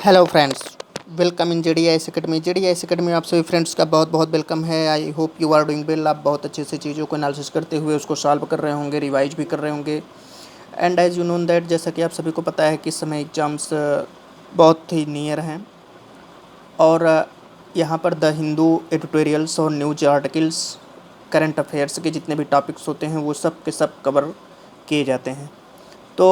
Hello friends, welcome in JDIS academy. JDIS academy आप सभी friends का बहुत बहुत वेलकम है। I hope you are doing well. आप बहुत अच्छे से चीज़ों को एनालिसिस करते हुए उसको सॉल्व कर रहे होंगे, रिवाइज भी कर रहे होंगे। And as you known that, जैसा कि आप सभी को पता है कि इस समय एग्ज़ाम्स बहुत ही नियर हैं। और यहाँ पर द हिंदू एडिटोरियल्स और न्यूज आर्टिकल्स, करंट अफेयर्स के जितने भी टॉपिक्स होते हैं वो सब के सब कवर किए जाते हैं। तो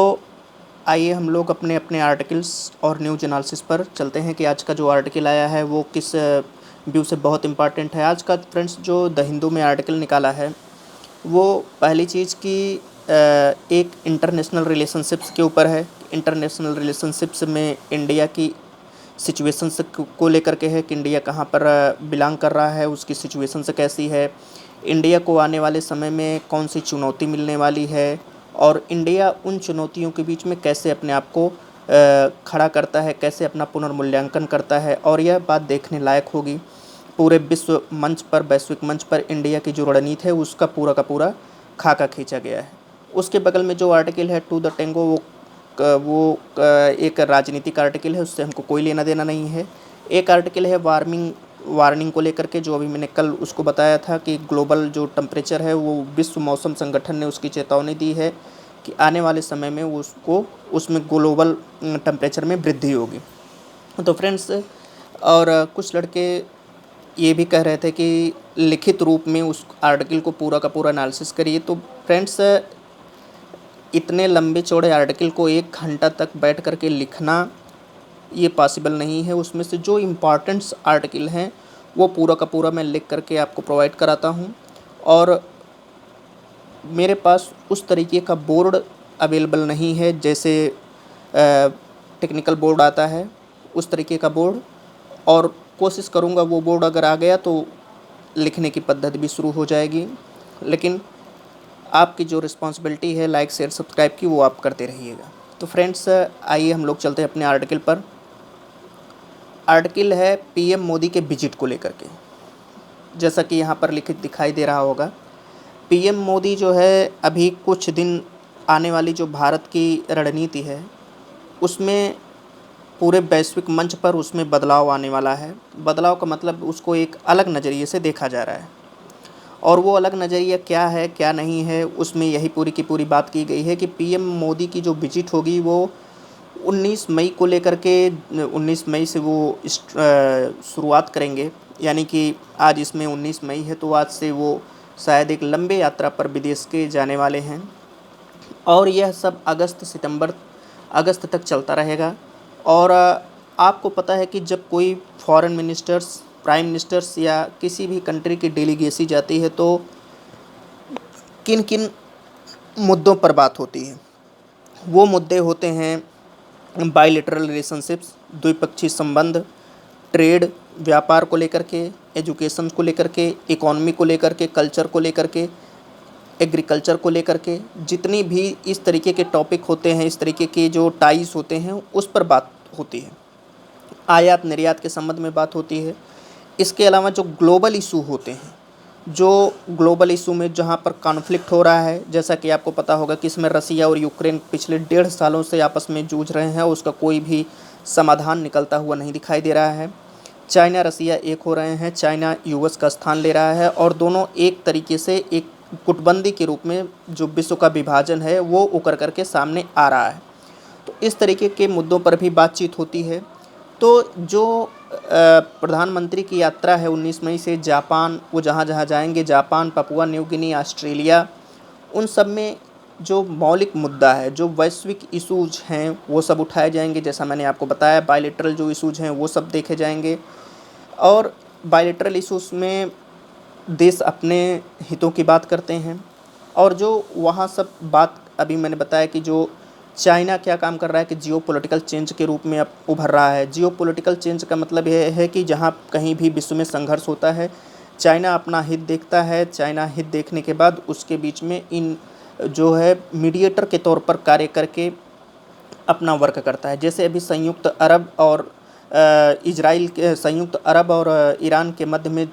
आइए हम लोग अपने अपने आर्टिकल्स और न्यूज एनालिसिस पर चलते हैं कि आज का जो आर्टिकल आया है वो किस व्यू से बहुत इम्पॉर्टेंट है। आज का फ्रेंड्स जो द हिंदू में आर्टिकल निकाला है वो पहली चीज़ की एक इंटरनेशनल रिलेशनशिप्स के ऊपर है। इंटरनेशनल रिलेशनशिप्स में इंडिया की सिचुएशंस को लेकर के है कि इंडिया कहाँ पर बिलोंग कर रहा है, उसकी सिचुएशंस कैसी है, इंडिया को आने वाले समय में कौन सी चुनौती मिलने वाली है और इंडिया उन चुनौतियों के बीच में कैसे अपने आप को खड़ा करता है, कैसे अपना पुनर्मूल्यांकन करता है। और यह बात देखने लायक होगी। पूरे विश्व मंच पर, वैश्विक मंच पर इंडिया की जो रणनीति है उसका पूरा का पूरा खाका खींचा गया है। उसके बगल में जो आर्टिकल है टू द टेंगो, एक राजनीतिक आर्टिकल है, उससे हमको कोई लेना देना नहीं है। एक आर्टिकल है वार्निंग को लेकर के, जो अभी मैंने कल उसको बताया था कि ग्लोबल जो टेम्परेचर है वो विश्व मौसम संगठन ने उसकी चेतावनी दी है कि आने वाले समय में उसमें ग्लोबल टेम्परेचर में वृद्धि होगी। तो फ्रेंड्स, और कुछ लड़के ये भी कह रहे थे कि लिखित रूप में उस आर्टिकल को पूरा का पूरा एनालिसिस करिए। तो फ्रेंड्स, इतने लंबे चौड़े आर्टिकल को 1 घंटा तक बैठ कर के लिखना ये पॉसिबल नहीं है। उसमें से जो इम्पॉर्टेंट्स आर्टिकल हैं वो पूरा का पूरा मैं लिख करके आपको प्रोवाइड कराता हूँ। और मेरे पास उस तरीके का बोर्ड अवेलेबल नहीं है जैसे टेक्निकल बोर्ड आता है, उस तरीके का बोर्ड। और कोशिश करूँगा वो बोर्ड अगर आ गया तो लिखने की पद्धति भी शुरू हो जाएगी। लेकिन आपकी जो रिस्पॉन्सिबिलिटी है लाइक शेयर सब्सक्राइब की, वो आप करते रहिएगा। तो फ्रेंड्स, आइए हम लोग चलते हैं अपने आर्टिकल पर। आर्टिकल है पीएम मोदी के विजिट को लेकर के। जैसा कि यहाँ पर लिखित दिखाई दे रहा होगा, पीएम मोदी जो है अभी कुछ दिन आने वाली जो भारत की रणनीति है उसमें पूरे वैश्विक मंच पर उसमें बदलाव आने वाला है। बदलाव का मतलब उसको एक अलग नज़रिए से देखा जा रहा है। और वो अलग नज़रिया क्या है क्या नहीं है, उसमें यही पूरी की पूरी बात की गई है कि पीएम मोदी की जो विजिट होगी वो 19 मई को लेकर के, 19 मई से वो शुरुआत करेंगे। यानी कि आज इसमें 19 मई है तो आज से वो शायद एक लंबे यात्रा पर विदेश के जाने वाले हैं। और यह सब अगस्त तक चलता रहेगा। और आपको पता है कि जब कोई फॉरेन मिनिस्टर्स, प्राइम मिनिस्टर्स या किसी भी कंट्री की डेलीगेसी जाती है तो किन किन मुद्दों पर बात होती है। वो मुद्दे होते हैं बायलैटरल रिलेशनशिप्स, द्विपक्षीय संबंध, ट्रेड, व्यापार को लेकर के, एजुकेशन को लेकर के, इकोनॉमी को लेकर के, कल्चर को लेकर के, एग्रीकल्चर को लेकर के, जितनी भी इस तरीके के टॉपिक होते हैं, इस तरीके के जो टाइज होते हैं उस पर बात होती है। आयात निर्यात के संबंध में बात होती है। इसके अलावा जो ग्लोबल इशू होते हैं, जो ग्लोबल इशू में जहाँ पर कॉन्फ्लिक्ट हो रहा है, जैसा कि आपको पता होगा कि इसमें रसिया और यूक्रेन पिछले 1.5 सालों से आपस में जूझ रहे हैं, उसका कोई भी समाधान निकलता हुआ नहीं दिखाई दे रहा है। चाइना रसिया एक हो रहे हैं, चाइना यूएस का स्थान ले रहा है और दोनों एक तरीके से एक गुटबंदी के रूप में जो विश्व का विभाजन है वो उकर करके सामने आ रहा है। तो इस तरीके के मुद्दों पर भी बातचीत होती है। तो जो प्रधानमंत्री की यात्रा है 19 मई से जापान, वो जहाँ जहाँ जाएंगे, Japan, Papua New Guinea, Australia, उन सब में जो मौलिक मुद्दा है, जो वैश्विक इशूज़ हैं वो सब उठाए जाएंगे। जैसा मैंने आपको बताया, बायलैटरल जो इशूज़ हैं वो सब देखे जाएंगे। और बायलैटरल इशूज़ में देश अपने हितों की बात करते हैं। और जो वहाँ सब बात अभी मैंने बताया कि जो चाइना क्या काम कर रहा है कि जियोपॉलिटिकल चेंज के रूप में अब उभर रहा है। जियोपॉलिटिकल चेंज का मतलब यह है कि जहाँ कहीं भी विश्व में संघर्ष होता है, चाइना अपना हित देखता है। चाइना हित देखने के बाद उसके बीच में इन जो है मीडिएटर के तौर पर कार्य करके अपना वर्क करता है। जैसे अभी संयुक्त अरब और ईरान के मध्य में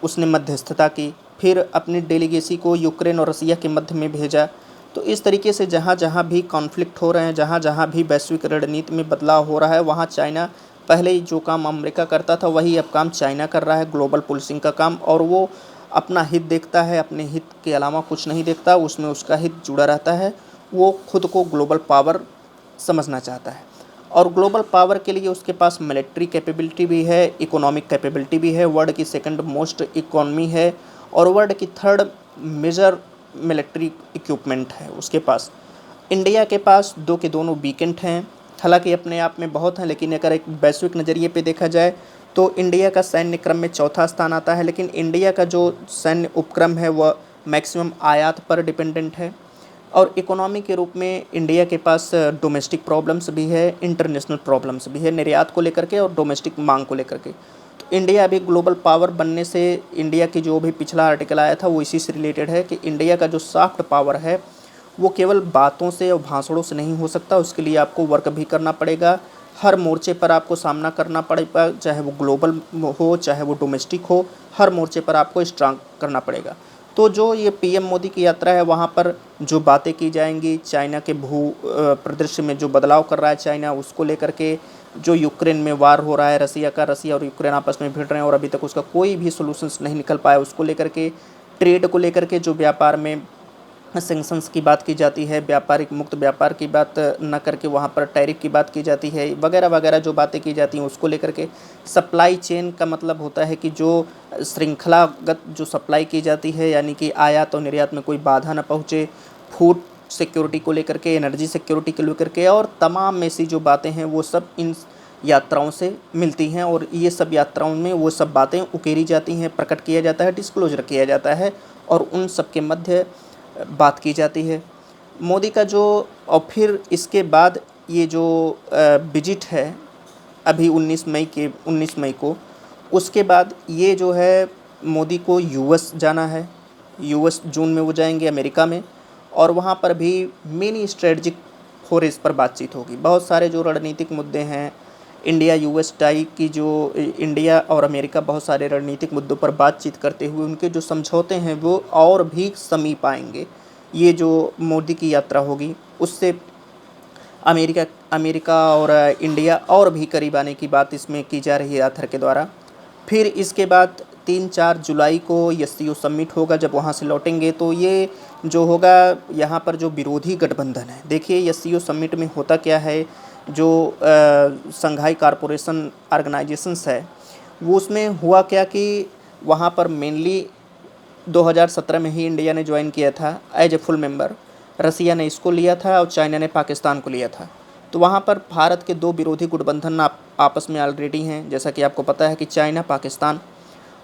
उसने मध्यस्थता की, फिर अपनी डेलीगेसी को यूक्रेन और रसिया के मध्य में भेजा, तो इस तरीके से जहाँ-जहाँ भी कॉन्फ्लिक्ट हो रहे हैं, जहाँ-जहाँ भी वैश्विक रणनीति में बदलाव हो रहा है, वहाँ चाइना पहले ही जो काम अमेरिका करता था वही अब काम चाइना कर रहा है, ग्लोबल पुलिसिंग का काम। और वो अपना हित देखता है, अपने हित के अलावा कुछ नहीं देखता, उसमें उसका हित जुड़ा रहता है। वो खुद को ग्लोबल पावर समझना चाहता है और ग्लोबल पावर के लिए उसके पास मिलिट्री कैपेबिलिटी भी है, इकोनॉमिक कैपेबिलिटी भी है, वर्ल्ड की सेकंड मोस्ट इकॉनमी है और वर्ल्ड की थर्ड मेजर मिलिट्री इक्विपमेंट है उसके पास। इंडिया के पास दो के दोनों वीकेंट हैं, हालांकि अपने आप में बहुत हैं, लेकिन अगर एक वैश्विक नज़रिए पे देखा जाए तो इंडिया का सैन्य क्रम में चौथा स्थान आता है। लेकिन इंडिया का जो सैन्य उपक्रम है वह मैक्सिमम आयात पर डिपेंडेंट है और इकोनॉमी के रूप में इंडिया के पास डोमेस्टिक प्रॉब्लम्स भी है, इंटरनेशनल प्रॉब्लम्स भी है, निर्यात को लेकर के और डोमेस्टिक मांग को लेकर के। तो इंडिया अभी ग्लोबल पावर बनने से, इंडिया की जो भी पिछला आर्टिकल आया था वो इसी से रिलेटेड है कि इंडिया का जो सॉफ्ट पावर है वो केवल बातों से और भाषणों से नहीं हो सकता, उसके लिए आपको वर्क भी करना पड़ेगा। हर मोर्चे पर आपको सामना करना पड़ेगा, चाहे वो ग्लोबल हो चाहे वो डोमेस्टिक हो, हर मोर्चे पर आपको स्ट्रांग करना पड़ेगा। तो जो ये पीएम मोदी की यात्रा है वहाँ पर जो बातें की जाएंगी, चाइना के भू परिदृश्य में जो बदलाव कर रहा है चाइना, उसको लेकर के, जो यूक्रेन में वार हो रहा है रसिया और यूक्रेन आपस में भिड़ रहे हैं और अभी तक उसका कोई भी सोल्यूशंस नहीं निकल पाया, उसको लेकर के, ट्रेड को लेकर के जो व्यापार में सैंक्शंस की बात की जाती है, व्यापारिक मुक्त व्यापार की बात न करके वहाँ पर टैरिफ की बात की जाती है, वगैरह वगैरह जो बातें की जाती हैं उसको लेकर के। सप्लाई चेन का मतलब होता है कि जो श्रृंखलागत जो सप्लाई की जाती है, यानी कि आयात और निर्यात में कोई बाधा न पहुँचे, फूड सिक्योरिटी को लेकर के, एनर्जी सिक्योरिटी को लेकर के और तमाम ऐसी जो बातें हैं वो सब इन यात्राओं से मिलती हैं और ये सब यात्राओं में वो सब बातें उकेरी जाती हैं, प्रकट किया जाता है, डिस्क्लोजर किया जाता है और उन सब के मध्य बात की जाती है। मोदी का जो, और फिर इसके बाद ये जो विजिट है अभी 19 मई को, उसके बाद ये जो है मोदी को यूएस जाना है। यूएस जून में वो जाएंगे अमेरिका में और वहाँ पर भी मेनी स्ट्रेटजिक फोरस पर बातचीत होगी। बहुत सारे जो रणनीतिक मुद्दे हैं, इंडिया यूएस टाई की जो, इंडिया और अमेरिका बहुत सारे रणनीतिक मुद्दों पर बातचीत करते हुए उनके जो समझौते हैं वो और भी समीप आएंगे। ये जो मोदी की यात्रा होगी उससे अमेरिका और इंडिया और भी करीब आने की बात इसमें की जा रही है आथर के द्वारा। फिर इसके बाद 3-4 जुलाई को एससीओ समिट होगा। जब वहाँ से लौटेंगे तो ये जो होगा, यहाँ पर जो विरोधी गठबंधन है, देखिए एससीओ समिट में होता क्या है, जो संघाई कारपोरेशन ऑर्गेनाइजेशंस है वो उसमें हुआ क्या कि वहाँ पर मेनली 2017 में ही इंडिया ने ज्वाइन किया था एज ए फुल मेंबर, रसिया ने इसको लिया था और चाइना ने पाकिस्तान को लिया था। तो वहाँ पर भारत के दो विरोधी गठबंधन आपस में ऑलरेडी हैं, जैसा कि आपको पता है कि चाइना पाकिस्तान।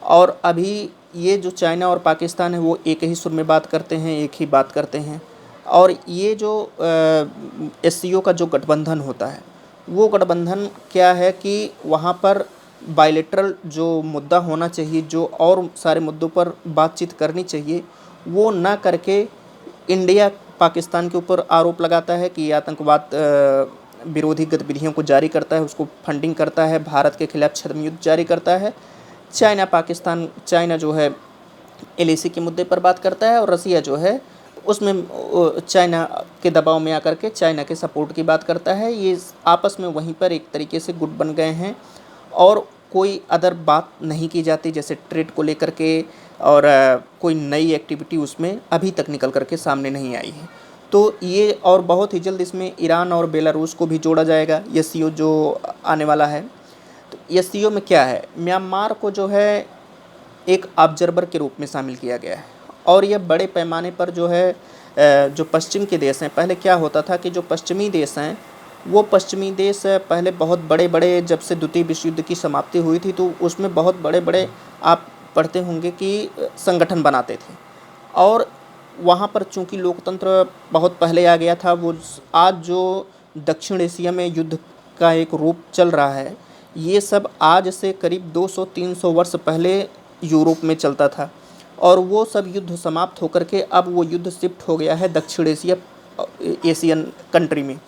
और अभी ये जो चाइना और पाकिस्तान है वो एक ही सुर में बात करते हैं, एक ही बात करते हैं। और ये जो एससीओ का जो गठबंधन होता है वो गठबंधन क्या है कि वहाँ पर बायलैटरल जो मुद्दा होना चाहिए, जो और सारे मुद्दों पर बातचीत करनी चाहिए, वो ना करके इंडिया पाकिस्तान के ऊपर आरोप लगाता है कि ये आतंकवाद विरोधी गतिविधियों को जारी करता है, उसको फंडिंग करता है, भारत के खिलाफ छद्म युद्ध जारी करता है। चाइना जो है एलएसी के मुद्दे पर बात करता है और रसिया जो है उसमें चाइना के दबाव में आकर के चाइना के सपोर्ट की बात करता है। ये आपस में वहीं पर एक तरीके से गुट बन गए हैं और कोई अदर बात नहीं की जाती, जैसे ट्रेड को लेकर के और कोई नई एक्टिविटी उसमें अभी तक निकल करके सामने नहीं आई है। तो ये और बहुत ही जल्द इसमें ईरान और बेलारूस को भी जोड़ा जाएगा एससीओ जो आने वाला है। तो एससीओ में क्या है, म्यांमार को जो है एक ऑब्जर्वर के रूप में शामिल किया गया है और यह बड़े पैमाने पर जो है जो पश्चिम के देश हैं, पहले क्या होता था कि जो पश्चिमी देश हैं वो पश्चिमी देश पहले बहुत बड़े बड़े, जब से द्वितीय विश्व युद्ध की समाप्ति हुई थी तो उसमें बहुत बड़े बड़े, आप पढ़ते होंगे कि संगठन बनाते थे और वहाँ पर चूंकि लोकतंत्र बहुत पहले आ गया था, वो आज जो दक्षिण एशिया में युद्ध का एक रूप चल रहा है, ये सब आज से करीब 200-300 वर्ष पहले यूरोप में चलता था और वो सब युद्ध समाप्त होकर के अब वो युद्ध शिफ्ट हो गया है दक्षिण एशियन कंट्री में।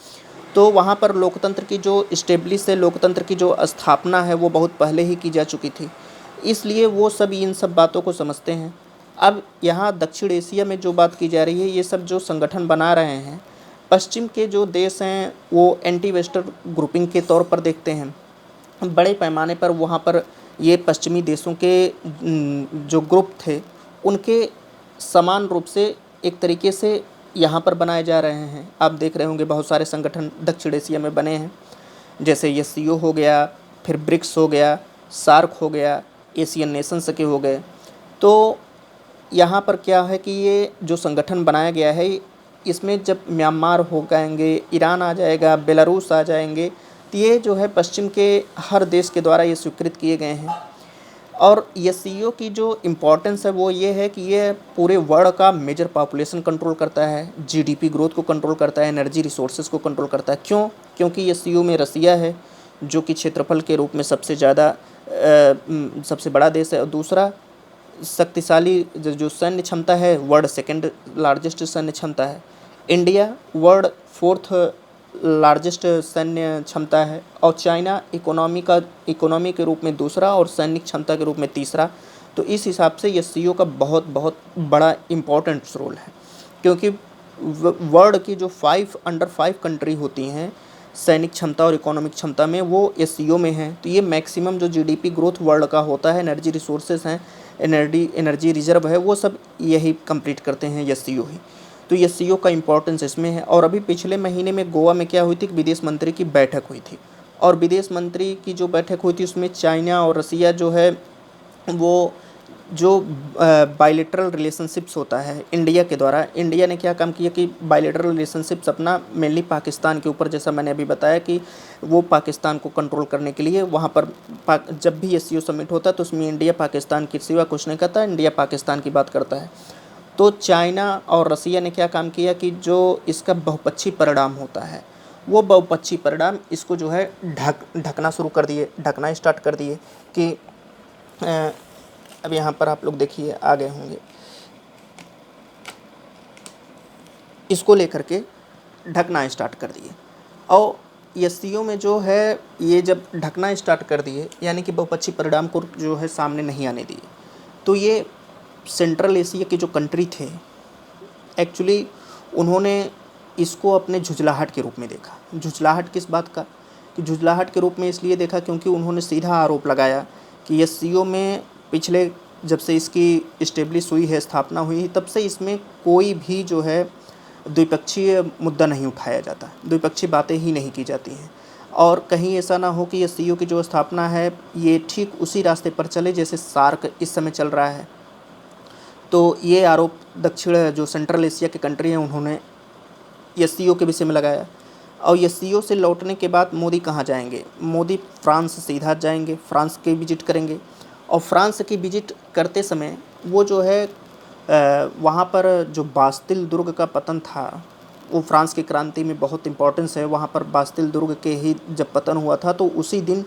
तो वहाँ पर लोकतंत्र की जो इस्टेब्लिश है, लोकतंत्र की जो स्थापना है वो बहुत पहले ही की जा चुकी थी, इसलिए वो सब इन सब बातों को समझते हैं। अब यहाँ दक्षिण एशिया में जो बात की जा रही है, ये सब जो संगठन बना रहे हैं, पश्चिम के जो देश हैं वो एंटी वेस्टर्न ग्रुपिंग के तौर पर देखते हैं। बड़े पैमाने पर वहाँ पर ये पश्चिमी देशों के जो ग्रुप थे, उनके समान रूप से एक तरीके से यहाँ पर बनाए जा रहे हैं। आप देख रहे होंगे बहुत सारे संगठन दक्षिण एशिया में बने हैं, जैसे एससीओ हो गया, फिर ब्रिक्स हो गया, सार्क हो गया, एशियन नेशंस के हो गए। तो यहाँ पर क्या है कि ये जो संगठन बनाया गया है, इसमें जब म्यांमार हो जाएंगे, ईरान आ जाएगा, बेलारूस आ जाएंगे, तो ये जो है पश्चिम के हर देश के द्वारा ये स्वीकृत किए गए हैं। और एससीओ की जो इम्पोर्टेंस है वो ये है कि ये पूरे वर्ल्ड का मेजर पॉपुलेशन कंट्रोल करता है, जीडीपी ग्रोथ को कंट्रोल करता है, एनर्जी रिसोर्सेज को कंट्रोल करता है। क्यों? क्योंकि एससीओ में रसिया है जो कि क्षेत्रफल के रूप में सबसे बड़ा देश है, और दूसरा शक्तिशाली जो सैन्य क्षमता है, वर्ल्ड सेकंड लार्जेस्ट सैन्य क्षमता है। इंडिया वर्ल्ड फोर्थ लार्जेस्ट सैन्य क्षमता है, और चाइना इकोनॉमी के रूप में दूसरा और सैनिक क्षमता के रूप में तीसरा। तो इस हिसाब से एससीओ का बहुत बहुत बड़ा इम्पोर्टेंट रोल है, क्योंकि वर्ल्ड की जो 5 कंट्री होती हैं सैनिक क्षमता और इकोनॉमिक क्षमता में, वो एससीओ में है। तो ये मैक्सिमम जो जीडीपी ग्रोथ वर्ल्ड का होता है, एनर्जी रिसोर्सेज हैं, एनर्जी रिजर्व है, वो सब यही कंप्लीट करते हैं एससीओ ही। तो एससीओ का इम्पोर्टेंस इसमें है। और अभी पिछले महीने में गोवा में क्या हुई थी कि विदेश मंत्री की बैठक हुई थी, और विदेश मंत्री की जो बैठक हुई थी उसमें चाइना और रसिया जो है वो जो बायलैटरल रिलेशनशिप्स होता है इंडिया के द्वारा, इंडिया ने क्या काम किया कि बायलैटरल रिलेशनशिप्स अपना मेनली पाकिस्तान के ऊपर, जैसा मैंने अभी बताया कि वो पाकिस्तान को कंट्रोल करने के लिए वहाँ पर जब भी एससीओ समिट होता है तो उसमें इंडिया पाकिस्तान के सिवा कुछ नहीं करता, इंडिया पाकिस्तान की बात करता है। तो चाइना और रसिया ने क्या काम किया कि जो इसका बहुपक्षीय परिणाम होता है, वो बहुपक्षीय परिणाम इसको जो है ढकना शुरू कर दिए, ढकना स्टार्ट कर दिए कि अब यहाँ पर आप लोग देखिए आ गए होंगे, इसको लेकर के ढकना स्टार्ट कर दिए। और एससीओ में जो है ये जब ढकना स्टार्ट कर दिए, यानी कि बहुपक्षीय परिणाम को जो है सामने नहीं आने दिए, तो ये सेंट्रल एशिया के जो कंट्री थे, एक्चुअली उन्होंने इसको अपने झुँझलाहट के रूप में देखा। झुँझलाहट किस बात का? कि झुँझलाहट के रूप में इसलिए देखा क्योंकि उन्होंने सीधा आरोप लगाया कि एससीओ में पिछले जब से इसकी इस्टेब्लिश हुई है, स्थापना हुई है, तब से इसमें कोई भी जो है द्विपक्षीय मुद्दा नहीं उठाया जाता, द्विपक्षीय बातें ही नहीं की जाती हैं। और कहीं ऐसा ना हो कि एससीओ की जो स्थापना है ये ठीक उसी रास्ते पर चले जैसे सार्क इस समय चल रहा है। तो ये आरोप दक्षिण जो सेंट्रल एशिया के कंट्री हैं उन्होंने एससीओ के विषय में लगाया। और एससीओ से लौटने के बाद मोदी कहाँ जाएंगे? मोदी फ्रांस सीधा जाएंगे, फ्रांस की विजिट करेंगे। और फ्रांस की विजिट करते समय वो जो है वहाँ पर जो बास्तिल दुर्ग का पतन था, वो फ्रांस की क्रांति में बहुत इम्पोर्टेंस है। वहाँ पर बास्तिल दुर्ग के ही जब पतन हुआ था तो उसी दिन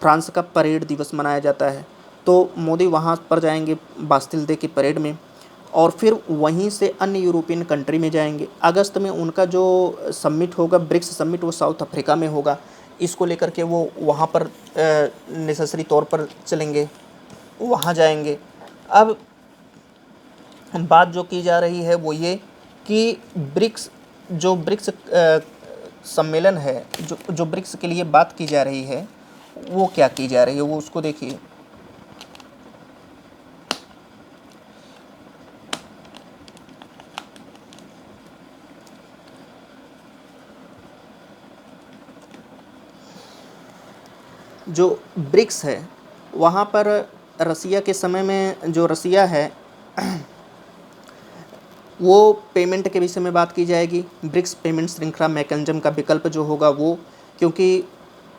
फ्रांस का परेड दिवस मनाया जाता है। तो मोदी वहाँ पर जाएंगे बास्तिल डे की परेड में, और फिर वहीं से अन्य यूरोपियन कंट्री में जाएंगे। अगस्त में उनका जो समिट होगा, ब्रिक्स समिट, वो साउथ अफ्रीका में होगा। इसको लेकर के वो वहाँ पर नेसेसरी तौर पर चलेंगे, वहाँ जाएंगे। अब बात जो की जा रही है वो ये कि ब्रिक्स सम्मेलन है, जो ब्रिक्स के लिए बात की जा रही है, वो क्या की जा रही है वो उसको देखिए। जो ब्रिक्स है वहाँ पर रसिया के समय में जो रसिया है वो पेमेंट के विषय में बात की जाएगी। ब्रिक्स पेमेंट श्रृंखला मैकेनिज्म का विकल्प जो होगा वो, क्योंकि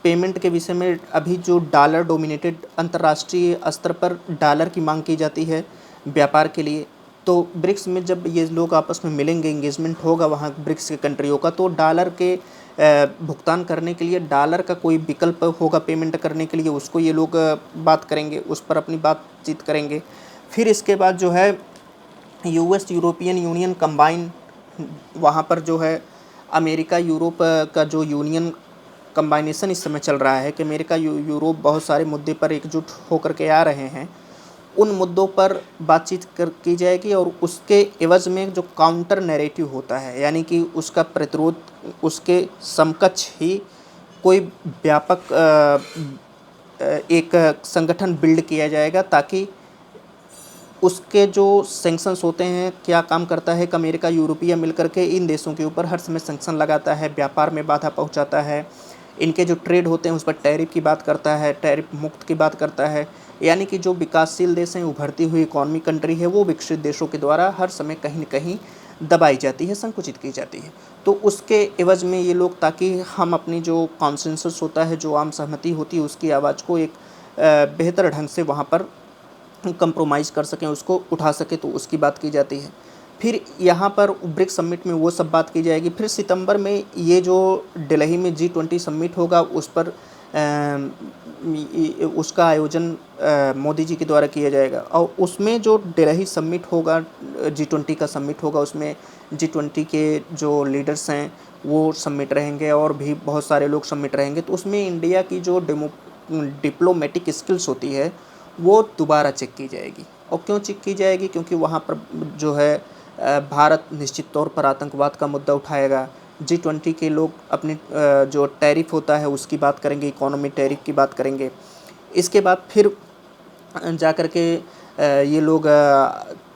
पेमेंट के विषय में अभी जो डॉलर डोमिनेटेड अंतर्राष्ट्रीय स्तर पर डॉलर की मांग की जाती है व्यापार के लिए, तो ब्रिक्स में जब ये लोग आपस में मिलेंगे, इंगेजमेंट होगा वहाँ ब्रिक्स के कंट्रियों का, तो डॉलर के भुगतान करने के लिए डॉलर का कोई विकल्प होगा पेमेंट करने के लिए, उसको ये लोग बात करेंगे, उस पर अपनी बातचीत करेंगे। फिर इसके बाद जो है यूएस यूरोपियन यूनियन कंबाइन, वहाँ पर जो है अमेरिका यूरोप का जो यूनियन कंबाइनेशन इस समय चल रहा है कि अमेरिका यूरोप बहुत सारे मुद्दे पर एकजुट होकर के आ रहे हैं, उन मुद्दों पर बातचीत की जाएगी और उसके एवज़ में जो काउंटर नैरेटिव होता है, यानी कि उसका प्रतिरोध, उसके समकक्ष ही कोई व्यापक एक संगठन बिल्ड किया जाएगा, ताकि उसके जो सैंक्शंस होते हैं, क्या काम करता है कि अमेरिका, यूरोपीय मिलकर के इन देशों के ऊपर हर समय सैंक्शन लगाता है, व्यापार में बाधा पहुंचाता है, इनके जो ट्रेड होते हैं उस पर टैरिफ की बात करता है, टैरिफ मुक्त की बात करता है। यानी कि जो विकासशील देश हैं, उभरती हुई इकॉनमी कंट्री है, वो विकसित देशों के द्वारा हर समय कहीं न कहीं दबाई जाती है, संकुचित की जाती है। तो उसके एवज़ में ये लोग, ताकि हम अपनी जो कॉन्सेंसस होता है, जो आम सहमति होती है, उसकी आवाज़ को एक बेहतर ढंग से वहाँ पर कंप्रोमाइज़ कर सकें, उसको उठा सकें, तो उसकी बात की जाती है। फिर यहाँ पर ब्रिक्स समिट में वो सब बात की जाएगी। फिर सितंबर में ये जो दिल्ली में G20 समिट होगा, उस पर उसका आयोजन मोदी जी के द्वारा किया जाएगा, और उसमें जो दिल्ली समिट होगा, G20 का समिट होगा, उसमें G20 के जो लीडर्स हैं वो समिट रहेंगे और भी बहुत सारे लोग समिट रहेंगे। तो उसमें इंडिया की जो डिप्लोमेटिक स्किल्स होती है वो दोबारा चेक की जाएगी। और क्यों चेक की जाएगी? क्योंकि वहाँ पर जो है भारत निश्चित तौर पर आतंकवाद का मुद्दा उठाएगा। G20 के लोग अपनी जो टैरिफ होता है उसकी बात करेंगे, इकोनॉमी टैरिफ की बात करेंगे। इसके बाद फिर जा कर के ये लोग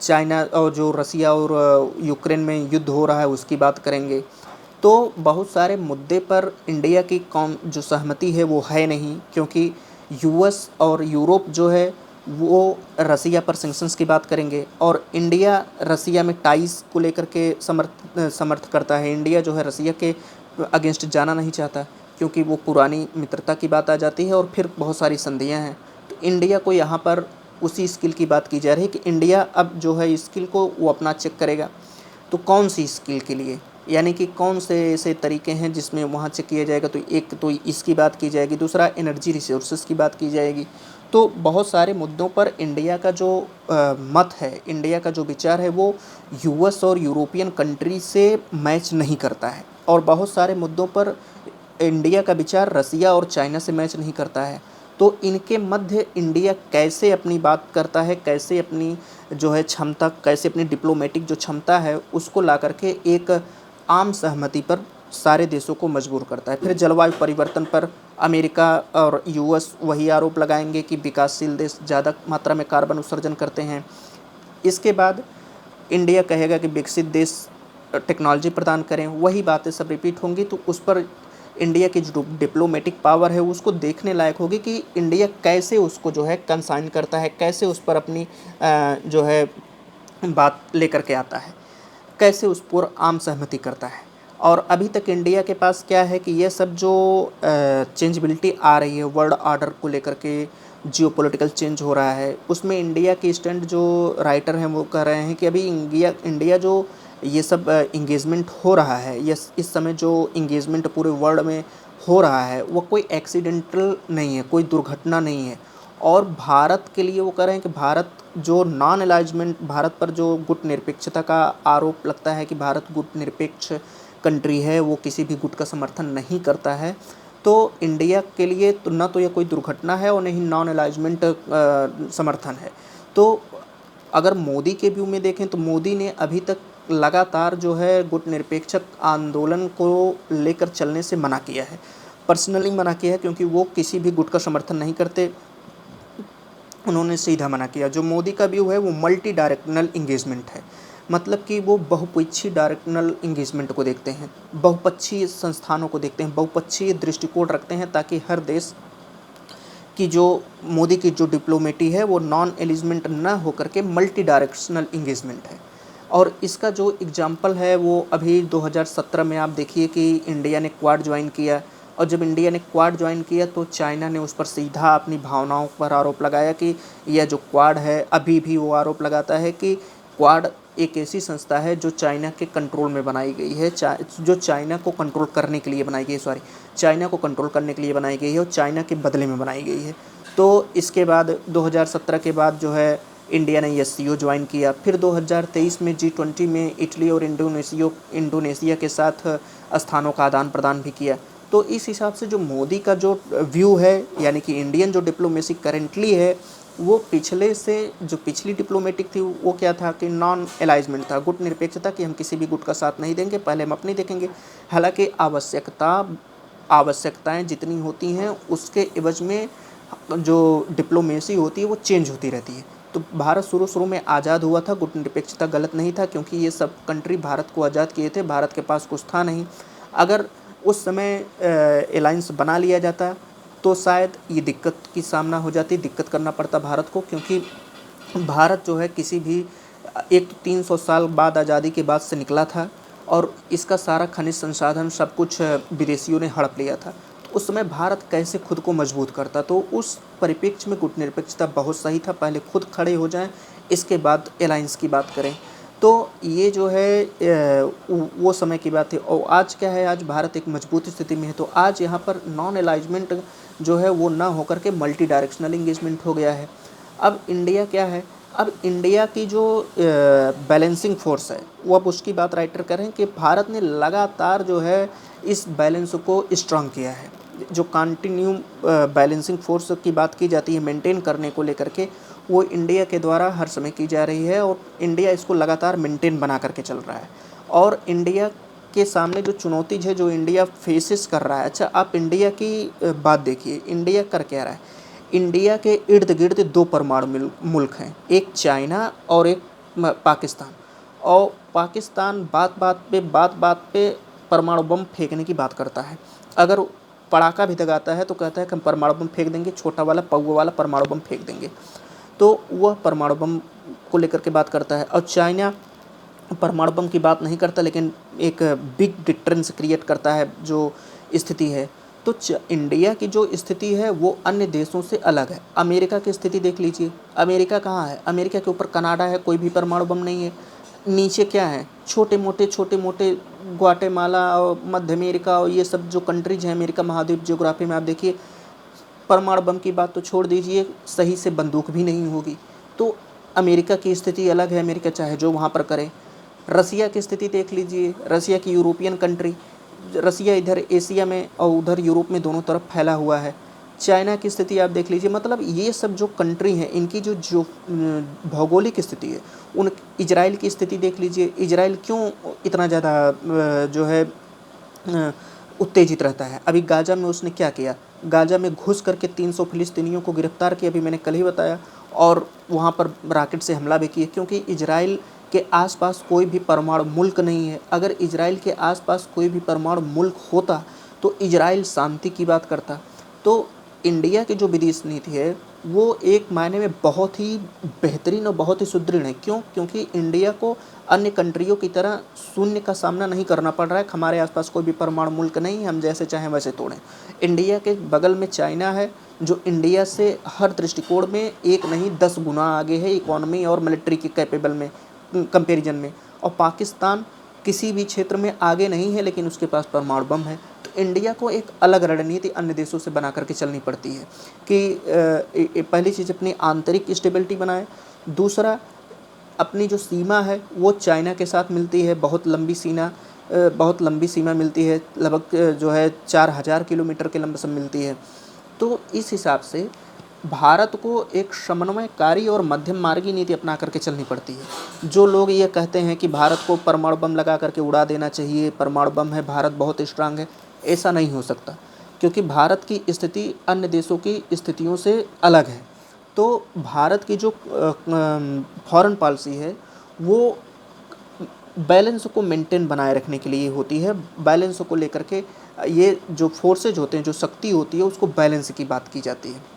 चाइना और जो रसिया और यूक्रेन में युद्ध हो रहा है उसकी बात करेंगे। तो बहुत सारे मुद्दे पर इंडिया की जो सहमति है वो है नहीं, क्योंकि यूएस और यूरोप जो है वो रसिया पर सैंक्शंस की बात करेंगे, और इंडिया रसिया में टाइज़ को लेकर के समर्थ करता है। इंडिया जो है रसिया के अगेंस्ट जाना नहीं चाहता, क्योंकि वो पुरानी मित्रता की बात आ जाती है और फिर बहुत सारी संधियां हैं। तो इंडिया को यहाँ पर उसी स्किल की बात की जा रही है कि इंडिया अब जो है स्किल को वो अपना चेक करेगा। तो कौन सी स्किल के लिए, यानी कि कौन से ऐसे तरीके हैं जिसमें वहाँ चेक किया जाएगा। तो एक तो इसकी बात की जाएगी, दूसरा एनर्जी रिसोर्सेज की बात की जाएगी। तो बहुत सारे मुद्दों पर इंडिया का जो मत है, इंडिया का जो विचार है, वो यूएस और यूरोपियन कंट्री से मैच नहीं करता है, और बहुत सारे मुद्दों पर इंडिया का विचार रसिया और चाइना से मैच नहीं करता है। तो इनके मध्य इंडिया कैसे अपनी बात करता है, कैसे अपनी जो है क्षमता, कैसे अपनी डिप्लोमेटिक जो क्षमता है उसको ला करके एक आम सहमति पर सारे देशों को मजबूर करता है। फिर जलवायु परिवर्तन पर अमेरिका और यूएस वही आरोप लगाएंगे कि विकासशील देश ज़्यादा मात्रा में कार्बन उत्सर्जन करते हैं। इसके बाद इंडिया कहेगा कि विकसित देश टेक्नोलॉजी प्रदान करें, वही बातें सब रिपीट होंगी। तो उस पर इंडिया की जो डिप्लोमेटिक पावर है उसको देखने लायक होगी कि इंडिया कैसे उसको जो है कंसाइन करता है, कैसे उस पर अपनी जो है बात लेकर के आता है, कैसे उस पर आम सहमति करता है। और अभी तक इंडिया के पास क्या है कि ये सब जो चेंजबिलिटी आ रही है वर्ल्ड ऑर्डर को लेकर के, जियोपॉलिटिकल चेंज हो रहा है, उसमें इंडिया की स्टैंड जो राइटर हैं वो कह रहे हैं कि अभी इंडिया जो ये सब इंगेजमेंट हो रहा है, इस समय जो इंगेजमेंट पूरे वर्ल्ड में हो रहा है वो कोई एक्सीडेंटल नहीं है, कोई दुर्घटना नहीं है। और भारत के लिए वो कह रहे हैं कि भारत जो नॉन अलाइजमेंट, भारत पर जो गुट निरपेक्षता का आरोप लगता है कि भारत गुट निरपेक्ष कंट्री है, वो किसी भी गुट का समर्थन नहीं करता है। तो इंडिया के लिए तो न तो ये कोई दुर्घटना है और न ही नॉन अलाइजमेंट समर्थन है। तो अगर मोदी के व्यू में देखें तो मोदी ने अभी तक लगातार जो है गुट निरपेक्षक आंदोलन को लेकर चलने से मना किया है, पर्सनली मना किया है, क्योंकि वो किसी भी गुट का समर्थन नहीं करते। उन्होंने सीधा मना किया। जो मोदी का व्यू है वो मल्टी डायरेक्शनल इंगेजमेंट है, मतलब कि वो बहुपक्षीय डायरेक्शनल इंगेजमेंट को देखते हैं, बहुपक्षीय संस्थानों को देखते हैं, बहुपक्षीय दृष्टिकोण रखते हैं, ताकि हर देश की जो मोदी की जो डिप्लोमेटी है वो नॉन एलिजमेंट न होकर के मल्टी डायरेक्शनल इंगेजमेंट है। और इसका जो एग्जाम्पल है वो अभी 2017 में आप देखिए कि इंडिया ने क्वाड ज्वाइन किया, और जब इंडिया ने क्वाड ज्वाइन किया तो चाइना ने उस पर सीधा अपनी भावनाओं पर आरोप लगाया कि यह जो क्वाड है, अभी भी वो आरोप लगाता है कि क्वाड एक ऐसी संस्था है जो चाइना के कंट्रोल में बनाई गई है, जो चाइना को कंट्रोल करने के लिए बनाई गई है, चाइना को कंट्रोल करने के लिए बनाई गई है और चाइना के बदले में बनाई गई है। तो इसके बाद 2017 के बाद जो है इंडिया ने एससीओ ज्वाइन किया। फिर 2023 में G20 में इटली और इंडोनेशिया के साथ स्थानों का आदान प्रदान भी किया। तो इस हिसाब से जो मोदी का जो व्यू है, यानी कि इंडियन जो डिप्लोमेसी करेंटली है वो पिछले से जो पिछली डिप्लोमेटिक थी वो क्या था कि नॉन अलाइजमेंट था, गुट निरपेक्षता, कि हम किसी भी गुट का साथ नहीं देंगे, पहले हम अपनी देखेंगे। हालांकि आवश्यकताएं जितनी होती हैं उसके एवज में जो डिप्लोमेसी होती है वो चेंज होती रहती है। तो भारत शुरू में आज़ाद हुआ था, गुट निरपेक्षता गलत नहीं था, क्योंकि ये सब कंट्री भारत को आज़ाद किए थे, भारत के पास कुछ था नहीं। अगर उस समय अलायंस बना लिया जाता तो शायद ये दिक्कत की सामना हो जाती, दिक्कत करना पड़ता भारत को, क्योंकि भारत जो है किसी भी एक तो 300 साल बाद आज़ादी के बाद से निकला था और इसका सारा खनिज संसाधन सब कुछ विदेशियों ने हड़प लिया था। तो उस समय भारत कैसे खुद को मजबूत करता, तो उस परिप्रेक्ष्य में गुटनिरपेक्षता बहुत सही था, पहले खुद खड़े हो जाएं, इसके बाद अलायंस की बात करें। तो ये जो है वो समय की बात है। और आज क्या है, आज भारत एक मजबूत स्थिति में है, तो आज यहाँ पर नॉन अलाइजमेंट जो है वो ना होकर के मल्टी डायरेक्शनल इंगेजमेंट हो गया है। अब इंडिया क्या है, अब इंडिया की जो बैलेंसिंग फोर्स है वो अब उसकी बात राइटर करें कि भारत ने लगातार जो है इस बैलेंस को स्ट्रांग किया है। जो कंटिन्यू बैलेंसिंग फोर्स की बात की जाती है मेंटेन करने को लेकर के, वो इंडिया के द्वारा हर समय की जा रही है और इंडिया इसको लगातार मेंटेन बना करके चल रहा है। और इंडिया के सामने जो चुनौती है, जो इंडिया फेसेस कर रहा है, अच्छा आप इंडिया की बात देखिए, इंडिया कर क्या रहा है। इंडिया के इर्द गिर्द 2 परमाणु मुल्क हैं, एक चाइना और एक पाकिस्तान। और पाकिस्तान बात बात पे परमाणु बम फेंकने की बात करता है। अगर पड़ाका भी दगाता है तो कहता है कि हम परमाणु बम फेंक देंगे, छोटा वाला पौवा वाला परमाणु बम फेंक देंगे। तो वह परमाणु बम को लेकर के बात करता है। और चाइना परमाणु बम की बात नहीं करता, लेकिन एक बिग डिटरेंस क्रिएट करता है जो स्थिति है। तो इंडिया की जो स्थिति है वो अन्य देशों से अलग है। अमेरिका की स्थिति देख लीजिए, अमेरिका कहाँ है, अमेरिका के ऊपर कनाडा है, कोई भी परमाणु बम नहीं है। नीचे क्या है, छोटे मोटे ग्वाटेमाला और मध्य अमेरिका और ये सब जो कंट्रीज हैं अमेरिका महाद्वीप ज्योग्राफी में, आप देखिए परमाणु बम की बात तो छोड़ दीजिए, सही से बंदूक भी नहीं होगी। तो अमेरिका की स्थिति अलग है, अमेरिका चाहे जो वहाँ पर करे। रसिया की स्थिति देख लीजिए, रसिया की यूरोपियन कंट्री, रसिया इधर एशिया में और उधर यूरोप में दोनों तरफ फैला हुआ है। चाइना की स्थिति आप देख लीजिए, मतलब ये सब जो कंट्री हैं इनकी जो भौगोलिक स्थिति है, उन इजराइल की स्थिति देख लीजिए, इजराइल क्यों इतना ज़्यादा जो है उत्तेजित रहता है। अभी गाज़ा में उसने क्या किया, गाज़ा में घुस करके 300 फिलिस्तीनियों को गिरफ्तार किया, अभी मैंने कल ही बताया, और वहाँ पर रॉकेट से हमला भी किया, क्योंकि इजराइल के आसपास कोई भी परमाणु मुल्क नहीं है। अगर इजराइल के आसपास कोई भी परमाणु मुल्क होता तो इजराइल शांति की बात करता। तो इंडिया की जो विदेश नीति है वो एक मायने में बहुत ही बेहतरीन और बहुत ही सुदृढ़ है। क्यों? क्योंकि इंडिया को अन्य कंट्रियों की तरह शून्य का सामना नहीं करना पड़ रहा है। हमारे आसपास कोई भी परमाणु मुल्क नहीं है, हम जैसे चाहें वैसे तोड़ें। इंडिया के बगल में चाइना है जो इंडिया से हर दृष्टिकोण में 1 नहीं 10 गुना आगे है, इकोनॉमी और मिलिट्री के कैपेबल में कंपैरिजन में। और पाकिस्तान किसी भी क्षेत्र में आगे नहीं है, लेकिन उसके पास परमाणु बम है। तो इंडिया को एक अलग रणनीति अन्य देशों से बना करके चलनी पड़ती है कि पहली चीज़ अपनी आंतरिक स्टेबिलिटी बनाए, दूसरा अपनी जो सीमा है वो चाइना के साथ मिलती है, बहुत लंबी सीमा मिलती है, लगभग जो है 4000 किलोमीटर के लंबसम मिलती है। तो इस हिसाब से भारत को एक समन्वयकारी और मध्यम मार्गी नीति अपना करके चलनी पड़ती है। जो लोग ये कहते हैं कि भारत को परमाणु बम लगा करके उड़ा देना चाहिए, परमाणु बम है, भारत बहुत स्ट्रांग है, ऐसा नहीं हो सकता, क्योंकि भारत की स्थिति अन्य देशों की स्थितियों से अलग है। तो भारत की जो फॉरेन पॉलिसी है वो बैलेंस को मेंटेन बनाए रखने के लिए होती है। बैलेंस को लेकर के ये जो फोर्सेज होते हैं, जो शक्ति होती है, उसको बैलेंस की बात की जाती है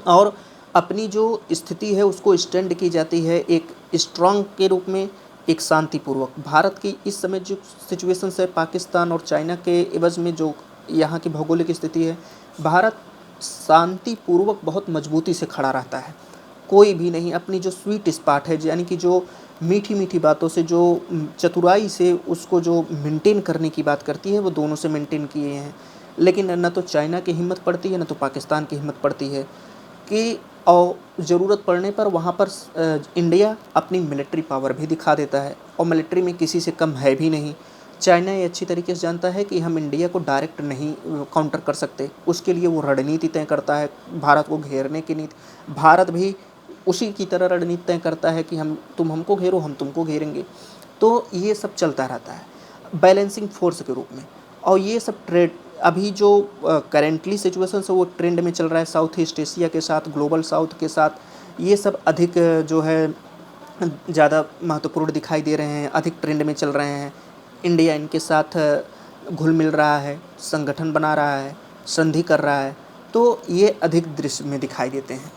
और अपनी जो स्थिति है उसको स्टैंड की जाती है एक स्ट्रांग के रूप में, एक शांतिपूर्वक। भारत की इस समय जो सिचुएशन है पाकिस्तान और चाइना के एवज में, जो यहाँ की भौगोलिक स्थिति है, भारत शांतिपूर्वक बहुत मजबूती से खड़ा रहता है। कोई भी नहीं, अपनी जो स्वीट स्पॉट है, यानी कि जो मीठी मीठी बातों से, जो चतुराई से उसको जो मेंटेन करने की बात करती है, वो दोनों से मेंटेन किए हैं। लेकिन न तो चाइना की हिम्मत पड़ती है, न तो पाकिस्तान की हिम्मत पड़ती है कि और ज़रूरत पड़ने पर वहाँ पर इंडिया अपनी मिलिट्री पावर भी दिखा देता है, और मिलिट्री में किसी से कम है भी नहीं। चाइना ये अच्छी तरीके से जानता है कि हम इंडिया को डायरेक्ट नहीं काउंटर कर सकते, उसके लिए वो रणनीति तय करता है, भारत को घेरने की नीति। भारत भी उसी की तरह रणनीति तय करता है कि तुम हमको घेरो, हम तुमको घेरेंगे। तो ये सब चलता रहता है बैलेंसिंग फोर्स के रूप में। और ये सब ट्रेड अभी जो करेंटली सिचुएशन है वो ट्रेंड में चल रहा है साउथ ईस्ट एशिया के साथ, ग्लोबल साउथ के साथ। ये सब अधिक जो है ज़्यादा महत्वपूर्ण दिखाई दे रहे हैं, अधिक ट्रेंड में चल रहे हैं। इंडिया इनके साथ घुल मिल रहा है, संगठन बना रहा है, संधि कर रहा है, तो ये अधिक दृश्य में दिखाई देते हैं।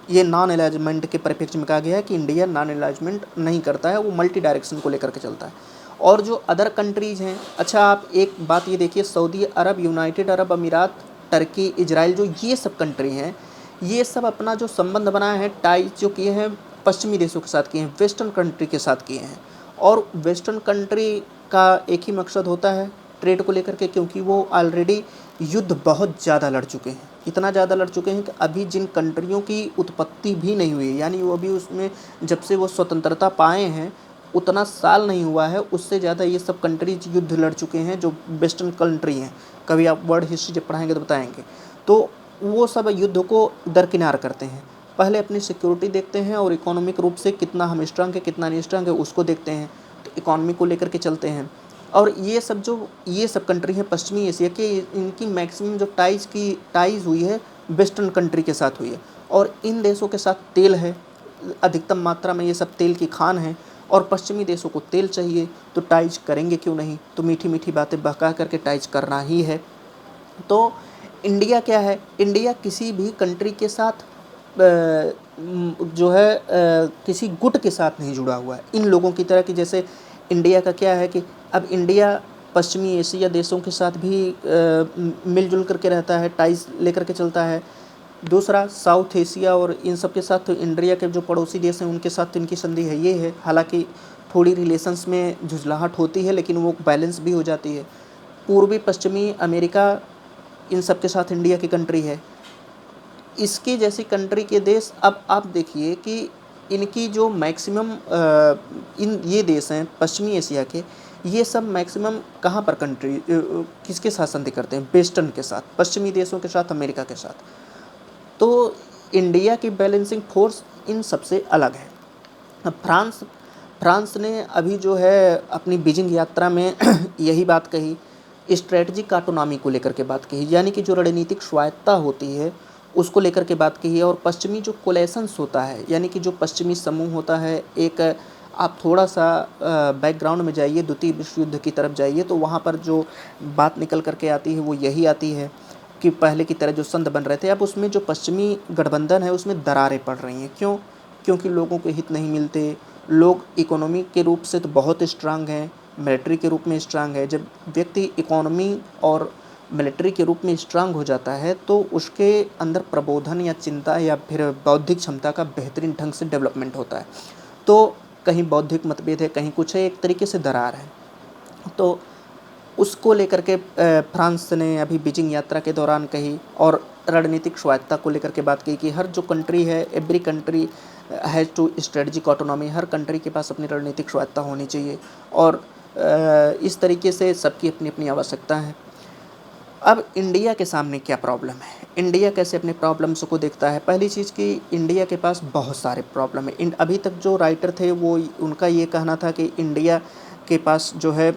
ये नॉन अलाइजमेंट के परिप्रेक्ष्य में कहा गया है कि इंडिया नॉन अलाइजमेंट नहीं करता है, वो मल्टी डायरेक्शन को लेकर के चलता है। और जो अदर कंट्रीज़ हैं, अच्छा आप एक बात ये देखिए, सऊदी अरब, यूनाइटेड अरब अमीरात, टर्की, इजराइल, जो ये सब कंट्री हैं, ये सब अपना जो संबंध बनाए हैं, टाइज जो किए हैं पश्चिमी देशों के साथ किए हैं, वेस्टर्न कंट्री के साथ किए हैं। और वेस्टर्न कंट्री का एक ही मकसद होता है ट्रेड को लेकर के, क्योंकि वो ऑलरेडी युद्ध बहुत ज़्यादा लड़ चुके हैं, इतना ज़्यादा लड़ चुके हैं कि अभी जिन कंट्रियों की उत्पत्ति भी नहीं हुई है, यानी वो अभी उसमें जब से वो स्वतंत्रता पाए हैं उतना साल नहीं हुआ है, उससे ज़्यादा ये सब कंट्रीज युद्ध लड़ चुके हैं जो वेस्टर्न कंट्री हैं। कभी आप वर्ल्ड हिस्ट्री जब पढ़ाएंगे तो बताएंगे। तो वो सब युद्ध को दरकिनार करते हैं, पहले अपनी सिक्योरिटी देखते हैं और इकोनॉमिक रूप से कितना हम स्ट्रांग है कितना नहीं स्ट्रांग है उसको देखते हैं, तो इकोनॉमी को लेकर के चलते हैं। और ये सब कंट्री हैं पश्चिमी एशिया के, इनकी मैक्सिमम जो टाइज हुई है वेस्टर्न कंट्री के साथ हुई है। और इन देशों के साथ तेल है, अधिकतम मात्रा में ये सब तेल की खान है, और पश्चिमी देशों को तेल चाहिए, तो टाइज करेंगे क्यों नहीं, तो मीठी मीठी बातें बहका करके टाइज करना ही है। तो इंडिया क्या है, इंडिया किसी भी कंट्री के साथ जो है किसी गुट के साथ नहीं जुड़ा हुआ है, इन लोगों की तरह कि जैसे इंडिया का क्या है कि अब इंडिया पश्चिमी एशिया देशों के साथ भी मिलजुल करके रहता है, टाइज लेकर के चलता है। दूसरा साउथ एशिया और इन सब के साथ, तो इंडिया के जो पड़ोसी देश हैं उनके साथ तो इनकी संधि है ये है, हालांकि थोड़ी रिलेशंस में झुझलाहट होती है लेकिन वो बैलेंस भी हो जाती है। पूर्वी पश्चिमी अमेरिका, इन सब के साथ इंडिया की कंट्री है। इसकी जैसी कंट्री के देश, अब आप देखिए कि इनकी जो मैक्सिमम इन ये देश हैं पश्चिमी एशिया के, ये सब मैक्सिमम कहाँ पर कंट्री किसके साथ संधि करते हैं, वेस्टर्न के साथ, पश्चिमी देशों के साथ, अमेरिका के साथ। तो इंडिया की बैलेंसिंग फोर्स इन सबसे अलग है। अब फ्रांस ने अभी जो है अपनी बीजिंग यात्रा में यही बात कही, स्ट्रेटजिक ऑटोनॉमी को लेकर के बात कही, यानी कि जो रणनीतिक स्वायत्ता होती है उसको लेकर के बात कही है। और पश्चिमी जो कोलेशंस होता है, यानी कि जो पश्चिमी समूह होता है, एक आप थोड़ा सा बैकग्राउंड में जाइए, द्वितीय विश्व युद्ध की तरफ जाइए, तो वहाँ पर जो बात निकल करके आती है वो यही आती है कि पहले की तरह जो संघ बन रहे थे, अब उसमें जो पश्चिमी गठबंधन है उसमें दरारें पड़ रही हैं। क्यों? क्योंकि लोगों के हित नहीं मिलते। लोग इकोनॉमी के रूप से तो बहुत स्ट्रांग हैं, मिलिट्री के रूप में स्ट्रांग है। जब व्यक्ति इकोनॉमी और मिलिट्री के रूप में स्ट्रांग हो जाता है तो उसके अंदर प्रबोधन या चिंता या फिर बौद्धिक क्षमता का बेहतरीन ढंग से डेवलपमेंट होता है। तो कहीं बौद्धिक मतभेद है, कहीं कुछ है, एक तरीके से दरार है। तो उसको लेकर के फ्रांस ने अभी बीजिंग यात्रा के दौरान कही, और रणनीतिक स्वायत्ता को लेकर के बात कही कि हर जो कंट्री है, every country has to strategic autonomy, हर कंट्री के पास अपनी रणनीतिक स्वायत्ता होनी चाहिए। और इस तरीके से सबकी अपनी अपनी आवश्यकता है। अब इंडिया के सामने क्या प्रॉब्लम है, इंडिया कैसे अपने प्रॉब्लम्स को देखता है। पहली चीज़ कि इंडिया के पास बहुत सारे प्रॉब्लम है। अभी तक जो राइटर थे वो उनका ये कहना था कि इंडिया के पास जो है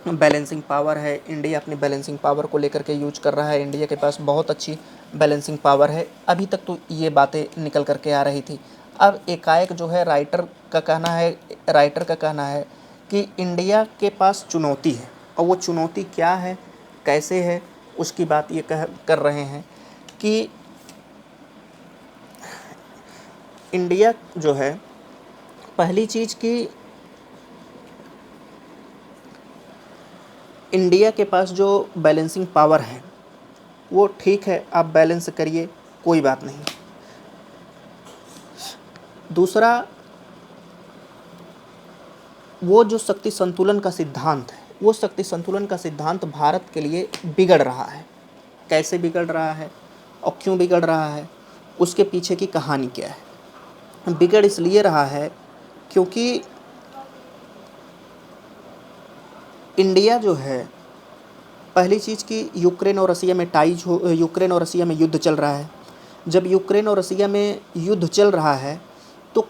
बैलेंसिंग पावर है, इंडिया अपनी बैलेंसिंग पावर को लेकर के यूज कर रहा है, इंडिया के पास बहुत अच्छी बैलेंसिंग पावर है। अभी तक तो ये बातें निकल करके आ रही थी। अब एकाएक जो है राइटर का कहना है कि इंडिया के पास चुनौती है, और वो चुनौती क्या है, कैसे है, उसकी बात ये कर रहे हैं कि इंडिया जो है, पहली चीज़ कि इंडिया के पास जो बैलेंसिंग पावर है वो ठीक है, आप बैलेंस करिए, कोई बात नहीं। दूसरा, वो जो शक्ति संतुलन का सिद्धांत है, वो शक्ति संतुलन का सिद्धांत भारत के लिए बिगड़ रहा है। कैसे बिगड़ रहा है और क्यों बिगड़ रहा है, उसके पीछे की कहानी क्या है। बिगड़ इसलिए रहा है क्योंकि इंडिया जो है, पहली चीज़ कि यूक्रेन और रसिया में युद्ध चल रहा है। जब यूक्रेन और रसिया में युद्ध चल रहा है तो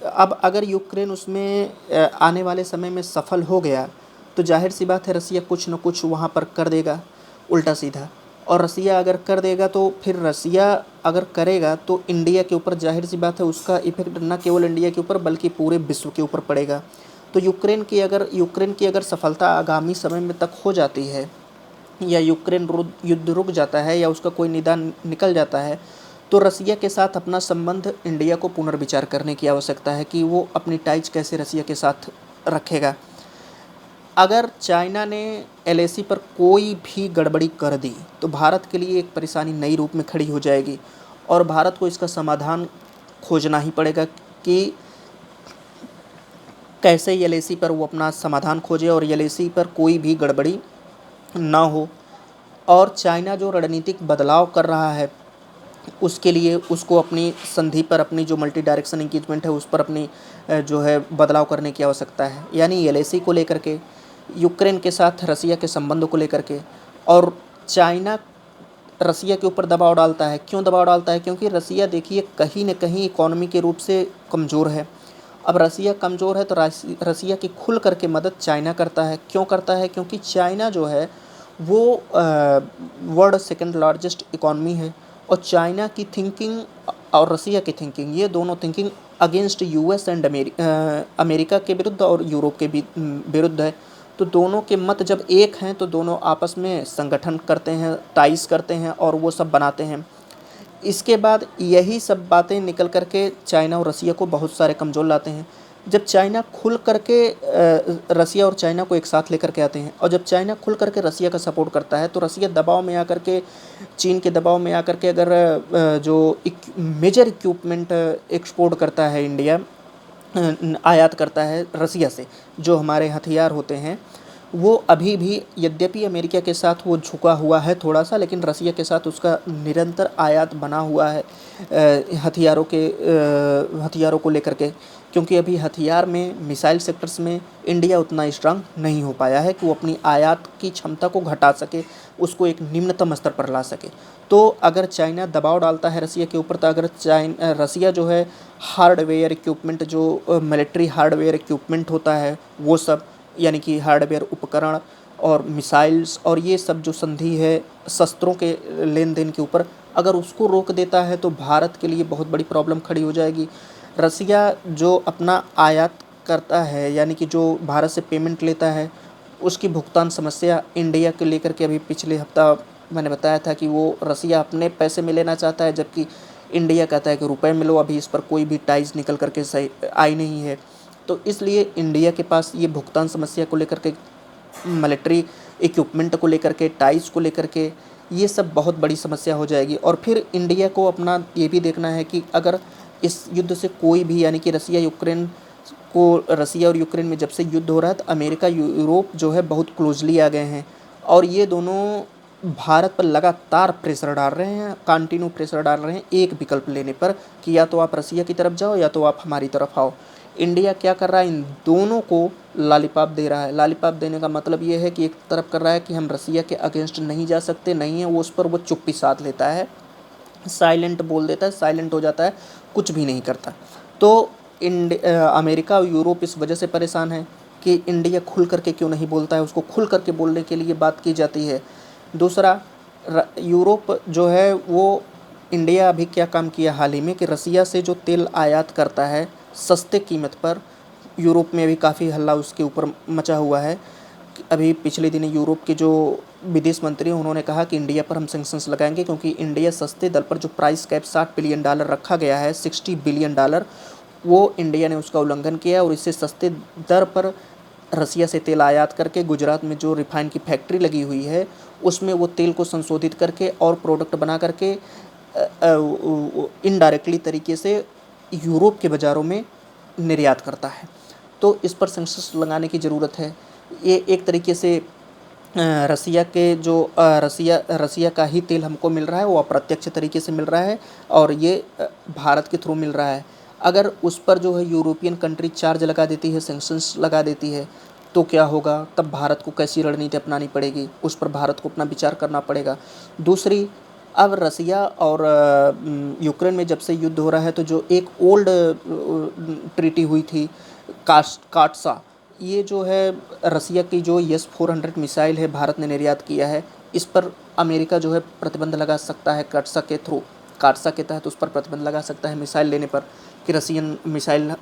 अब अगर यूक्रेन उसमें आने वाले समय में सफल हो गया, तो जाहिर सी बात है रसिया कुछ न कुछ वहाँ पर कर देगा उल्टा सीधा। और रसिया अगर कर देगा तो फिर रसिया अगर करेगा तो इंडिया के ऊपर जाहिर सी बात है उसका इफेक्ट न केवल इंडिया के ऊपर बल्कि पूरे विश्व के ऊपर पड़ेगा। तो यूक्रेन की अगर सफलता आगामी समय में तक हो जाती है, या यूक्रेन युद्ध रुक जाता है, या उसका कोई निदान निकल जाता है, तो रसिया के साथ अपना संबंध इंडिया को पुनर्विचार करने की आवश्यकता है कि वो अपनी टाइज कैसे रसिया के साथ रखेगा। अगर चाइना ने एलएसी पर कोई भी गड़बड़ी कर दी तो भारत के लिए एक परेशानी नई रूप में खड़ी हो जाएगी, और भारत को इसका समाधान खोजना ही पड़ेगा कि कैसे एलएसी पर वो अपना समाधान खोजे और एलएसी पर कोई भी गड़बड़ी ना हो। और चाइना जो रणनीतिक बदलाव कर रहा है उसके लिए उसको अपनी संधि पर, अपनी जो मल्टी डायरेक्शन इंगेजमेंट है उस पर अपनी जो है बदलाव करने की आवश्यकता है। यानी एलएसी को लेकर के, यूक्रेन के साथ रसिया के संबंधों को लेकर के। और चाइना रसिया के ऊपर दबाव डालता है, क्यों दबाव डालता है? क्योंकि रसिया देखिए कहीं न कहीं इकोनॉमी के रूप से कमज़ोर है। अब रसिया कमज़ोर है तो रसिया की खुल करके मदद चाइना करता है। क्यों करता है? क्योंकि चाइना जो है वो वर्ल्ड सेकंड लार्जेस्ट इकॉनमी है, और चाइना की थिंकिंग और रसिया की थिंकिंग, ये दोनों thinking against US and America के विरुद्ध और यूरोप के भी विरुद्ध है। तो दोनों के मत जब एक हैं तो दोनों आपस में संगठन करते हैं, टाइज करते हैं और वो सब बनाते हैं। इसके बाद यही सब बातें निकल कर के चाइना और रसिया को बहुत सारे कमज़ोर लाते हैं। जब चाइना खुल करके रसिया और चाइना को एक साथ लेकर के आते हैं, और जब चाइना खुल करके रसिया का सपोर्ट करता है तो रसिया दबाव में आकर के, चीन के दबाव में आकर के अगर जो मेजर इक्विपमेंट एक्सपोर्ट करता है इंडिया, आयात करता है रसिया से, जो हमारे हथियार होते हैं, वो अभी भी यद्यपि अमेरिका के साथ वो झुका हुआ है थोड़ा सा, लेकिन रसिया के साथ उसका निरंतर आयात बना हुआ है हथियारों को लेकर के। क्योंकि अभी हथियार में, मिसाइल सेक्टर्स में इंडिया उतना स्ट्रांग नहीं हो पाया है कि वो अपनी आयात की क्षमता को घटा सके, उसको एक निम्नतम स्तर पर ला सके। तो अगर चाइना दबाव डालता है रसिया के ऊपर, तो अगर रसिया जो है हार्डवेयर इक्विपमेंट, जो मिलिट्री हार्डवेयर इक्विपमेंट होता है वो सब, यानी कि हार्डवेयर उपकरण और मिसाइल्स और ये सब जो संधि है शस्त्रों के लेन देन के ऊपर, अगर उसको रोक देता है तो भारत के लिए बहुत बड़ी प्रॉब्लम खड़ी हो जाएगी। रसिया जो अपना आयात करता है, यानी कि जो भारत से पेमेंट लेता है, उसकी भुगतान समस्या इंडिया को लेकर के अभी पिछले हफ्ता मैंने बताया था कि वो रसिया अपने पैसे में लेना चाहता है, जबकि इंडिया कहता है कि रुपए में लो। अभी इस पर कोई भी टाइज निकल करके सही आई नहीं है। तो इसलिए इंडिया के पास ये भुगतान समस्या को लेकर के, मिलिट्री इक्विपमेंट को लेकर के, टाइज को लेकर के, ये सब बहुत बड़ी समस्या हो जाएगी। और फिर इंडिया को अपना ये भी देखना है कि अगर इस युद्ध से कोई भी, यानी कि रसिया और यूक्रेन में जब से युद्ध हो रहा है तो अमेरिका, यूरोप जो है बहुत क्लोजली आ गए हैं, और ये दोनों भारत पर लगातार प्रेशर डाल रहे हैं, कंटिन्यू प्रेशर डाल रहे हैं एक विकल्प लेने पर कि या तो आप रसिया की तरफ जाओ या तो आप हमारी तरफ आओ। इंडिया क्या कर रहा है? इन दोनों को लॉलीपॉप दे रहा है। लॉलीपॉप देने का मतलब ये है कि एक तरफ कर रहा है कि हम रसिया के अगेंस्ट नहीं जा सकते, नहीं है वो, उस पर वो चुप्पी साध लेता है, साइलेंट बोल देता है, साइलेंट हो जाता है, कुछ भी नहीं करता। तो अमेरिका और यूरोप इस वजह से परेशान है कि इंडिया खुल करके क्यों नहीं बोलता है, उसको खुल करके बोलने के लिए बात की जाती है। दूसरा, यूरोप जो है वो, इंडिया अभी क्या काम किया हाल ही में कि रसिया से जो तेल आयात करता है सस्ते कीमत पर, यूरोप में भी काफ़ी हल्ला उसके ऊपर मचा हुआ है। अभी पिछले दिनों यूरोप के जो विदेश मंत्री हैं उन्होंने कहा कि इंडिया पर हम सैंक्शंस लगाएंगे, क्योंकि इंडिया सस्ते दर पर जो प्राइस कैप $60 बिलियन रखा गया है, $60 बिलियन, वो इंडिया ने उसका उल्लंघन किया और इससे सस्ते दर पर रसिया से तेल आयात करके गुजरात में जो रिफाइन की फैक्ट्री लगी हुई है उसमें वो तेल को संशोधित करके और प्रोडक्ट बना करके इनडायरेक्टली तरीके से यूरोप के बाज़ारों में निर्यात करता है। तो इस पर सैंक्शंस लगाने की ज़रूरत है। ये एक तरीके से रसिया के जो रसिया का ही तेल हमको मिल रहा है, वो अप्रत्यक्ष तरीके से मिल रहा है, और ये भारत के थ्रू मिल रहा है। अगर उस पर जो है यूरोपियन कंट्री चार्ज लगा देती है, सैंक्शंस लगा देती है, तो क्या होगा? तब भारत को कैसी रणनीति अपनानी पड़ेगी, उस पर भारत को अपना विचार करना पड़ेगा। दूसरी, अब रसिया और यूक्रेन में जब से युद्ध हो रहा है, तो जो एक ओल्ड ट्रीटी हुई थी काट्सा, ये जो है रसिया की जो S-400 मिसाइल है भारत ने निर्यात किया है, इस पर अमेरिका जो है प्रतिबंध लगा सकता है काट्सा के तहत उस पर प्रतिबंध लगा सकता है मिसाइल लेने पर, कि रसियन मिसाइल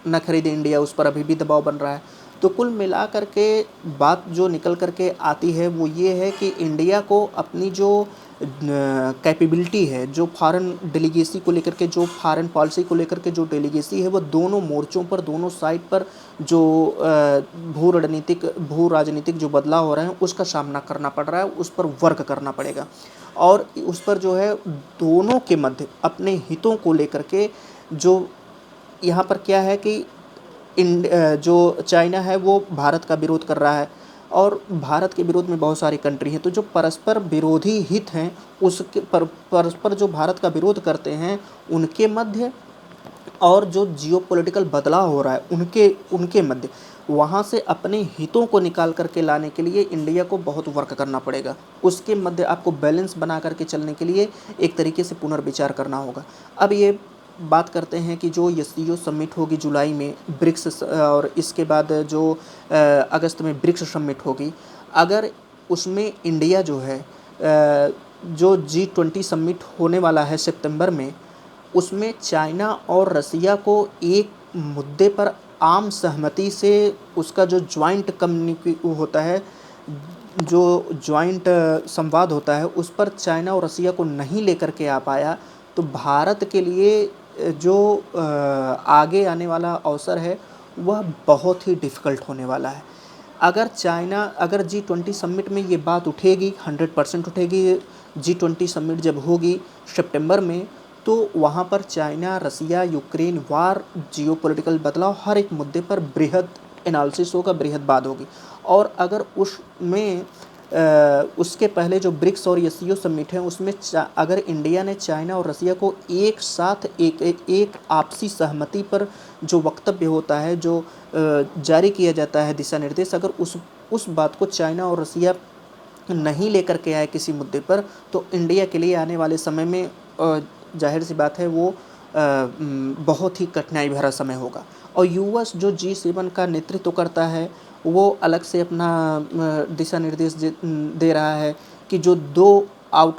न खरीदे इंडिया, उस पर अभी भी दबाव बन रहा है। तो कुल मिला कर के बात जो निकल कर के आती है वो ये है कि इंडिया को अपनी जो कैपेबिलिटी है, जो फॉरेन डेलीगेसी को लेकर के, जो फॉरेन पॉलिसी को लेकर के जो डेलीगेसी है, वो दोनों मोर्चों पर, दोनों साइड पर जो भू राजनीतिक जो बदलाव हो रहे हैं उसका सामना करना पड़ रहा है, उस पर वर्क करना पड़ेगा। और उस पर जो है दोनों के मध्य अपने हितों को लेकर के, जो यहाँ पर क्या है कि जो चाइना है वो भारत का विरोध कर रहा है, और भारत के विरोध में बहुत सारी कंट्री हैं, तो जो परस्पर विरोधी हित हैं उसके परस्पर जो भारत का विरोध करते हैं उनके मध्य, और जो जियोपॉलिटिकल बदलाव हो रहा है उनके मध्य, वहाँ से अपने हितों को निकाल करके लाने के लिए इंडिया को बहुत वर्क करना पड़ेगा। उसके मध्य आपको बैलेंस बना करके चलने के लिए एक तरीके से पुनर्विचार करना होगा। अब ये बात करते हैं कि जो SCO समिट होगी जुलाई में ब्रिक्स, और इसके बाद जो अगस्त में ब्रिक्स समिट होगी, अगर उसमें इंडिया जो है जो G20 समिट होने वाला है सितंबर में, उसमें चाइना और रसिया को एक मुद्दे पर आम सहमति से उसका जो ज्वाइंट कम्युनिके होता है, जो ज्वाइंट संवाद होता है, उस पर चाइना और रसिया को नहीं लेकर के आ पाया, तो भारत के लिए जो आगे आने वाला अवसर है वह बहुत ही डिफ़िकल्ट होने वाला है। अगर G20 समिट में ये बात उठेगी, 100% उठेगी। G20 समिट जब होगी सितंबर में, तो वहाँ पर चाइना, रसिया, यूक्रेन वार, जियोपॉलिटिकल बदलाव, हर एक मुद्दे पर बृहद एनालिसिस होगा, बृहद बात होगी। और अगर उसमें उसके पहले जो ब्रिक्स और SCO समिट है, उसमें अगर इंडिया ने चाइना और रसिया को एक साथ एक आपसी सहमति पर जो वक्तव्य होता है, जो जारी किया जाता है दिशा निर्देश, अगर उस बात को चाइना और रसिया नहीं लेकर के आए किसी मुद्दे पर, तो इंडिया के लिए आने वाले समय में जाहिर सी बात है वो बहुत ही कठिनाई भरा समय होगा। और US जो G7 का नेतृत्व करता है, वो अलग से अपना दिशा निर्देश दे रहा है कि जो 2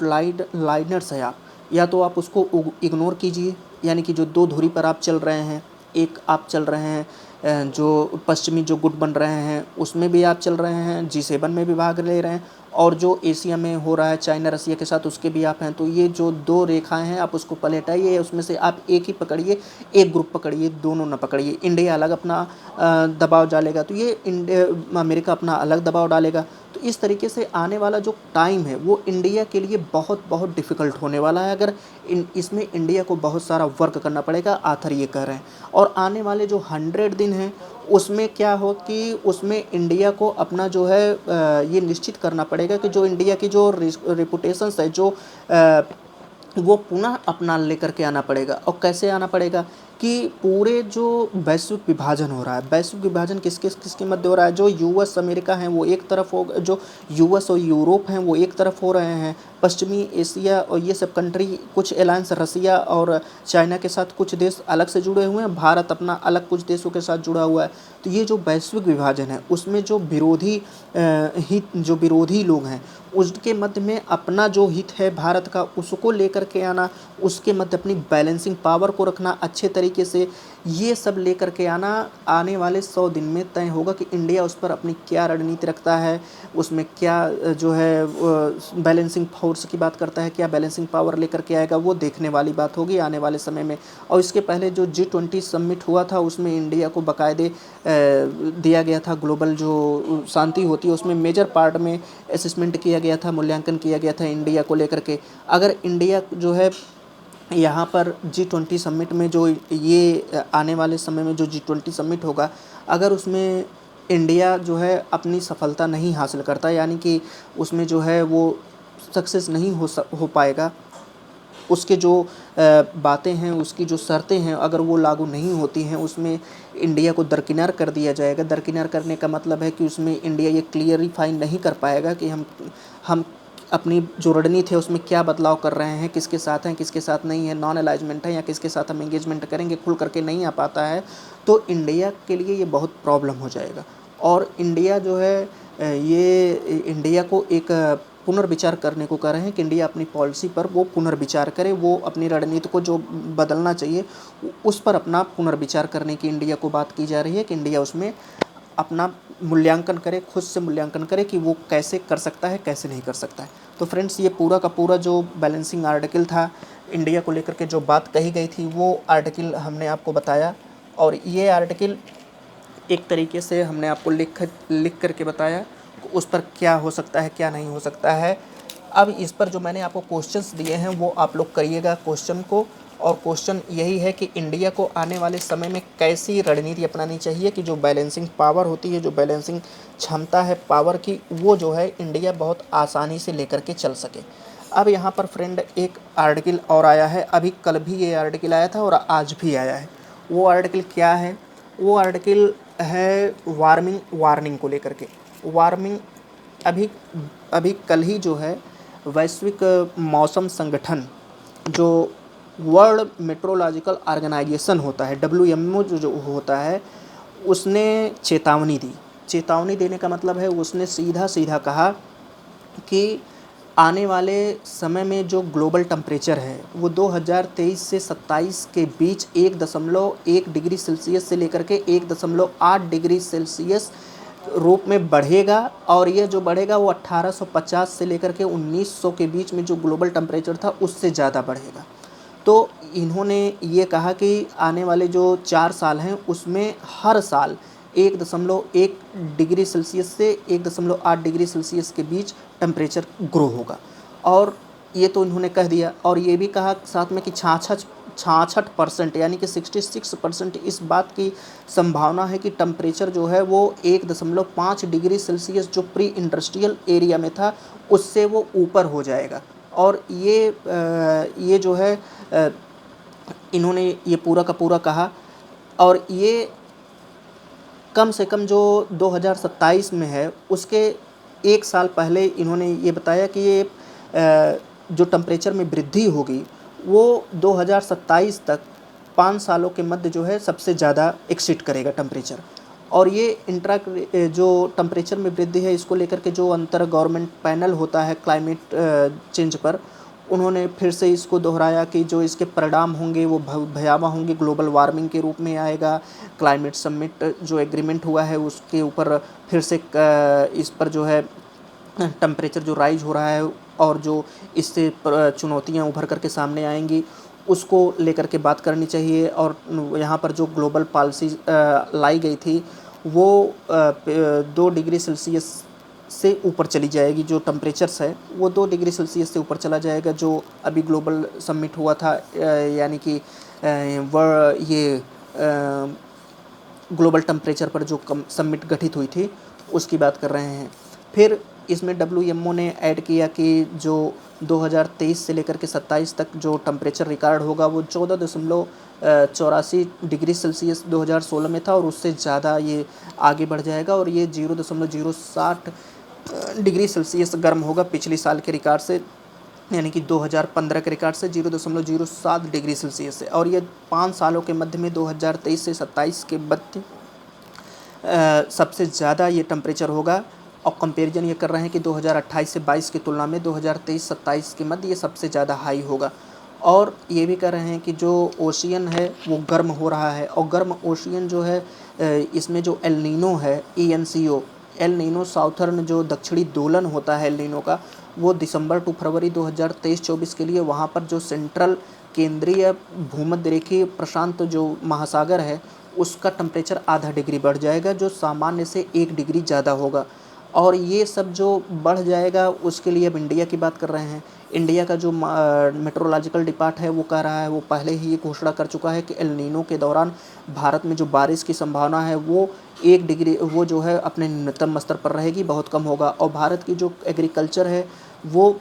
लाइनर्स है, आप या तो आप उसको इग्नोर कीजिए, यानी कि जो 2 धुरी पर आप चल रहे हैं, एक आप चल रहे हैं जो पश्चिमी जो गुट बन रहे हैं उसमें भी आप चल रहे हैं, G7 में भी भाग ले रहे हैं, और जो एशिया में हो रहा है चाइना रसिया के साथ उसके भी आप हैं। तो ये जो 2 रेखाएं हैं आप उसको पलट हटाइए, उसमें से आप एक ही पकड़िए, एक ग्रुप पकड़िए, दोनों ना पकड़िए। इंडिया अलग अपना दबाव डालेगा, तो ये अमेरिका अपना अलग दबाव डालेगा। तो इस तरीके से आने वाला जो टाइम है वो इंडिया के लिए बहुत बहुत डिफ़िकल्ट होने वाला है। अगर इसमें इंडिया को बहुत सारा वर्क करना पड़ेगा, आथर ये कह रहे हैं। और आने वाले जो 100 दिन हैं उसमें क्या हो कि उसमें इंडिया को अपना जो है ये निश्चित करना पड़ेगा कि जो इंडिया की जो रेपुटेशंस है, जो वो पुनः अपना लेकर के आना पड़ेगा। और कैसे आना पड़ेगा कि पूरे जो वैश्विक विभाजन हो रहा है, वैश्विक विभाजन किसके मध्य हो रहा है, जो US अमेरिका हैं वो एक तरफ हो, जो US और यूरोप हैं वो एक तरफ हो रहे हैं, पश्चिमी एशिया और ये सब कंट्री, कुछ अलायंस रसिया और चाइना के साथ कुछ देश अलग से जुड़े हुए हैं, भारत अपना अलग कुछ देशों के साथ जुड़ा हुआ है। तो ये जो वैश्विक विभाजन है उसमें जो विरोधी लोग हैं उसके मध्य में अपना जो हित है भारत का उसको लेकर के आना, उसके मध्य अपनी बैलेंसिंग पावर को रखना अच्छे तरीके से, ये सब लेकर के आना आने वाले 100 दिन में तय होगा कि इंडिया उस पर अपनी क्या रणनीति रखता है, उसमें क्या जो है बैलेंसिंग फोर्स की बात करता है, क्या बैलेंसिंग पावर लेकर के आएगा, वो देखने वाली बात होगी आने वाले समय में। और इसके पहले जो G20 समिट हुआ था उसमें इंडिया को बाकायदे दिया गया था, ग्लोबल जो शांति होती है उसमें मेजर पार्ट में असेसमेंट किया गया था, मूल्यांकन किया गया था इंडिया को लेकर के। अगर इंडिया जो है यहाँ पर G20 समिट में जो ये आने वाले समय में जो G20 समिट होगा, अगर उसमें इंडिया जो है अपनी सफलता नहीं हासिल करता, यानी कि उसमें जो है वो सक्सेस नहीं हो पाएगा, उसके जो बातें हैं, उसकी जो शर्तें हैं अगर वो लागू नहीं होती हैं, उसमें इंडिया को दरकिनार कर दिया जाएगा। दरकिनार करने का मतलब है कि उसमें इंडिया ये क्लियरिफाई नहीं कर पाएगा कि हम अपनी जो रणनीति है उसमें क्या बदलाव कर रहे हैं, किसके साथ हैं, किसके साथ नहीं है, नॉन अलाइजमेंट है या किसके साथ हम एंगेजमेंट करेंगे, खुल करके नहीं आ पाता है, तो इंडिया के लिए ये बहुत प्रॉब्लम हो जाएगा। और इंडिया जो है ये इंडिया को एक पुनर्विचार करने को कह रहे हैं कि इंडिया अपनी पॉलिसी पर वो पुनर्विचार करे, वो अपनी रणनीति को जो बदलना चाहिए उस पर अपना पुनर्विचार करने की इंडिया को बात की जा रही है कि इंडिया उसमें अपना मूल्यांकन करे, खुद से मूल्यांकन करे कि वो कैसे कर सकता है, कैसे नहीं कर सकता है। तो फ्रेंड्स, ये पूरा का पूरा जो बैलेंसिंग आर्टिकल था इंडिया को लेकर के जो बात कही गई थी वो आर्टिकल हमने आपको बताया। और ये आर्टिकल एक तरीके से हमने आपको लिख करके बताया उस पर क्या हो सकता है, क्या नहीं हो सकता है। अब इस पर जो मैंने आपको क्वेश्चंस दिए हैं वो आप लोग करिएगा क्वेश्चन को। और क्वेश्चन यही है कि इंडिया को आने वाले समय में कैसी रणनीति अपनानी चाहिए कि जो बैलेंसिंग पावर होती है, जो बैलेंसिंग क्षमता है पावर की, वो जो है इंडिया बहुत आसानी से लेकर के चल सके। अब यहाँ पर फ्रेंड एक आर्टिकल और आया है, अभी कल भी ये आर्टिकल आया था और आज भी आया है। वो आर्टिकल क्या है? वो आर्टिकल है वार्मिंग को लेकर के। वार्मिंग अभी कल ही जो है वैश्विक मौसम संगठन, जो वर्ल्ड मेट्रोलॉजिकल ऑर्गेनाइजेशन होता है, WMO जो होता है, उसने चेतावनी देने का मतलब है उसने सीधा कहा कि आने वाले समय में जो ग्लोबल टेम्परेचर है वो 2023 से 27 के बीच 1.1 डिग्री सेल्सियस से लेकर के 1.8 डिग्री सेल्सियस रूप में बढ़ेगा। और ये जो बढ़ेगा वो 1850 से लेकर के 1900 के बीच में जो ग्लोबल टेम्परेचर था उससे ज़्यादा बढ़ेगा। तो इन्होंने ये कहा कि आने वाले जो 4 साल हैं उसमें हर साल 1.1 डिग्री सेल्सियस से 1.8 डिग्री सेल्सियस के बीच टेम्परेचर ग्रो होगा। और ये तो इन्होंने कह दिया। और ये भी कहा साथ में कि 66% यानी कि 66% इस बात की संभावना है कि टेम्परेचर जो है वो 1.5 डिग्री सेल्सियस जो प्री इंडस्ट्रियल एरिया में था उससे वो ऊपर हो जाएगा। और ये जो है इन्होंने ये पूरा का पूरा कहा। और ये कम से कम जो 2027 में है उसके 1 साल पहले इन्होंने ये बताया कि ये जो टेम्परेचर में वृद्धि होगी वो 2027 तक 5 सालों के मध्य जो है सबसे ज़्यादा एक्सीड करेगा टेम्परेचर। और ये जो टेम्परेचर में वृद्धि है इसको लेकर के जो अंतर गवर्नमेंट पैनल होता है क्लाइमेट चेंज पर, उन्होंने फिर से इसको दोहराया कि जो इसके परिणाम होंगे वो भयावह होंगे, ग्लोबल वार्मिंग के रूप में आएगा। क्लाइमेट समिट जो एग्रीमेंट हुआ है उसके ऊपर फिर से इस पर जो है टेम्परेचर जो राइज हो रहा है और जो इससे चुनौतियां उभर करके सामने आएंगी उसको लेकर के बात करनी चाहिए। और यहाँ पर जो ग्लोबल पॉलिसी लाई गई थी वो 2 डिग्री सेल्सियस से ऊपर चली जाएगी। जो टेम्परेचर्स है वो 2 डिग्री सेल्सियस से ऊपर चला जाएगा। जो अभी ग्लोबल समिट हुआ था यानी कि ये ग्लोबल टेम्परेचर पर जो समिट गठित हुई थी उसकी बात कर रहे हैं। फिर इसमें WMO ने ऐड किया कि जो 2023 से लेकर के 27 तक जो टेम्परेचर रिकॉर्ड होगा वो 14.84 डिग्री सेल्सियस 2016 में था और उससे ज़्यादा ये आगे बढ़ जाएगा। और ये 0.060 डिग्री सेल्सियस गर्म होगा पिछले साल के रिकॉर्ड से, यानी कि 2015 के रिकॉर्ड से 0.07 डिग्री सेल्सियस से। और ये 5 सालों के मध्य में 2023 से 27 के मध्य सबसे ज़्यादा ये टेम्परेचर होगा। और कंपैरिजन ये कर रहे हैं कि 2028 से 22 की तुलना में 2023-27 के मध्य ये सबसे ज़्यादा हाई होगा। और ये भी कर रहे हैं कि जो ओशियन है वो गर्म हो रहा है। और गर्म ओशियन जो है इसमें जो एल नीनो है ENCO, एल नीनो साउथर्न जो दक्षिणी दोलन होता है एल नीनो का, वो दिसंबर टू फरवरी 2023-24 के लिए वहाँ पर जो सेंट्रल केंद्रीय भूमध्य रेखीय प्रशांत जो महासागर है उसका टेम्परेचर आधा डिग्री बढ़ जाएगा, जो सामान्य से 1 डिग्री ज़्यादा होगा। और ये सब जो बढ़ जाएगा उसके लिए अब इंडिया की बात कर रहे हैं। इंडिया का जो मेट्रोलॉजिकल डिपार्ट है वो कह रहा है, वो पहले ही ये घोषणा कर चुका है कि एल नीनो के दौरान भारत में जो बारिश की संभावना है वो 1 डिग्री वो जो है अपने न्यूनतम स्तर पर रहेगी, बहुत कम होगा। और भारत की जो एग्रीकल्चर है वो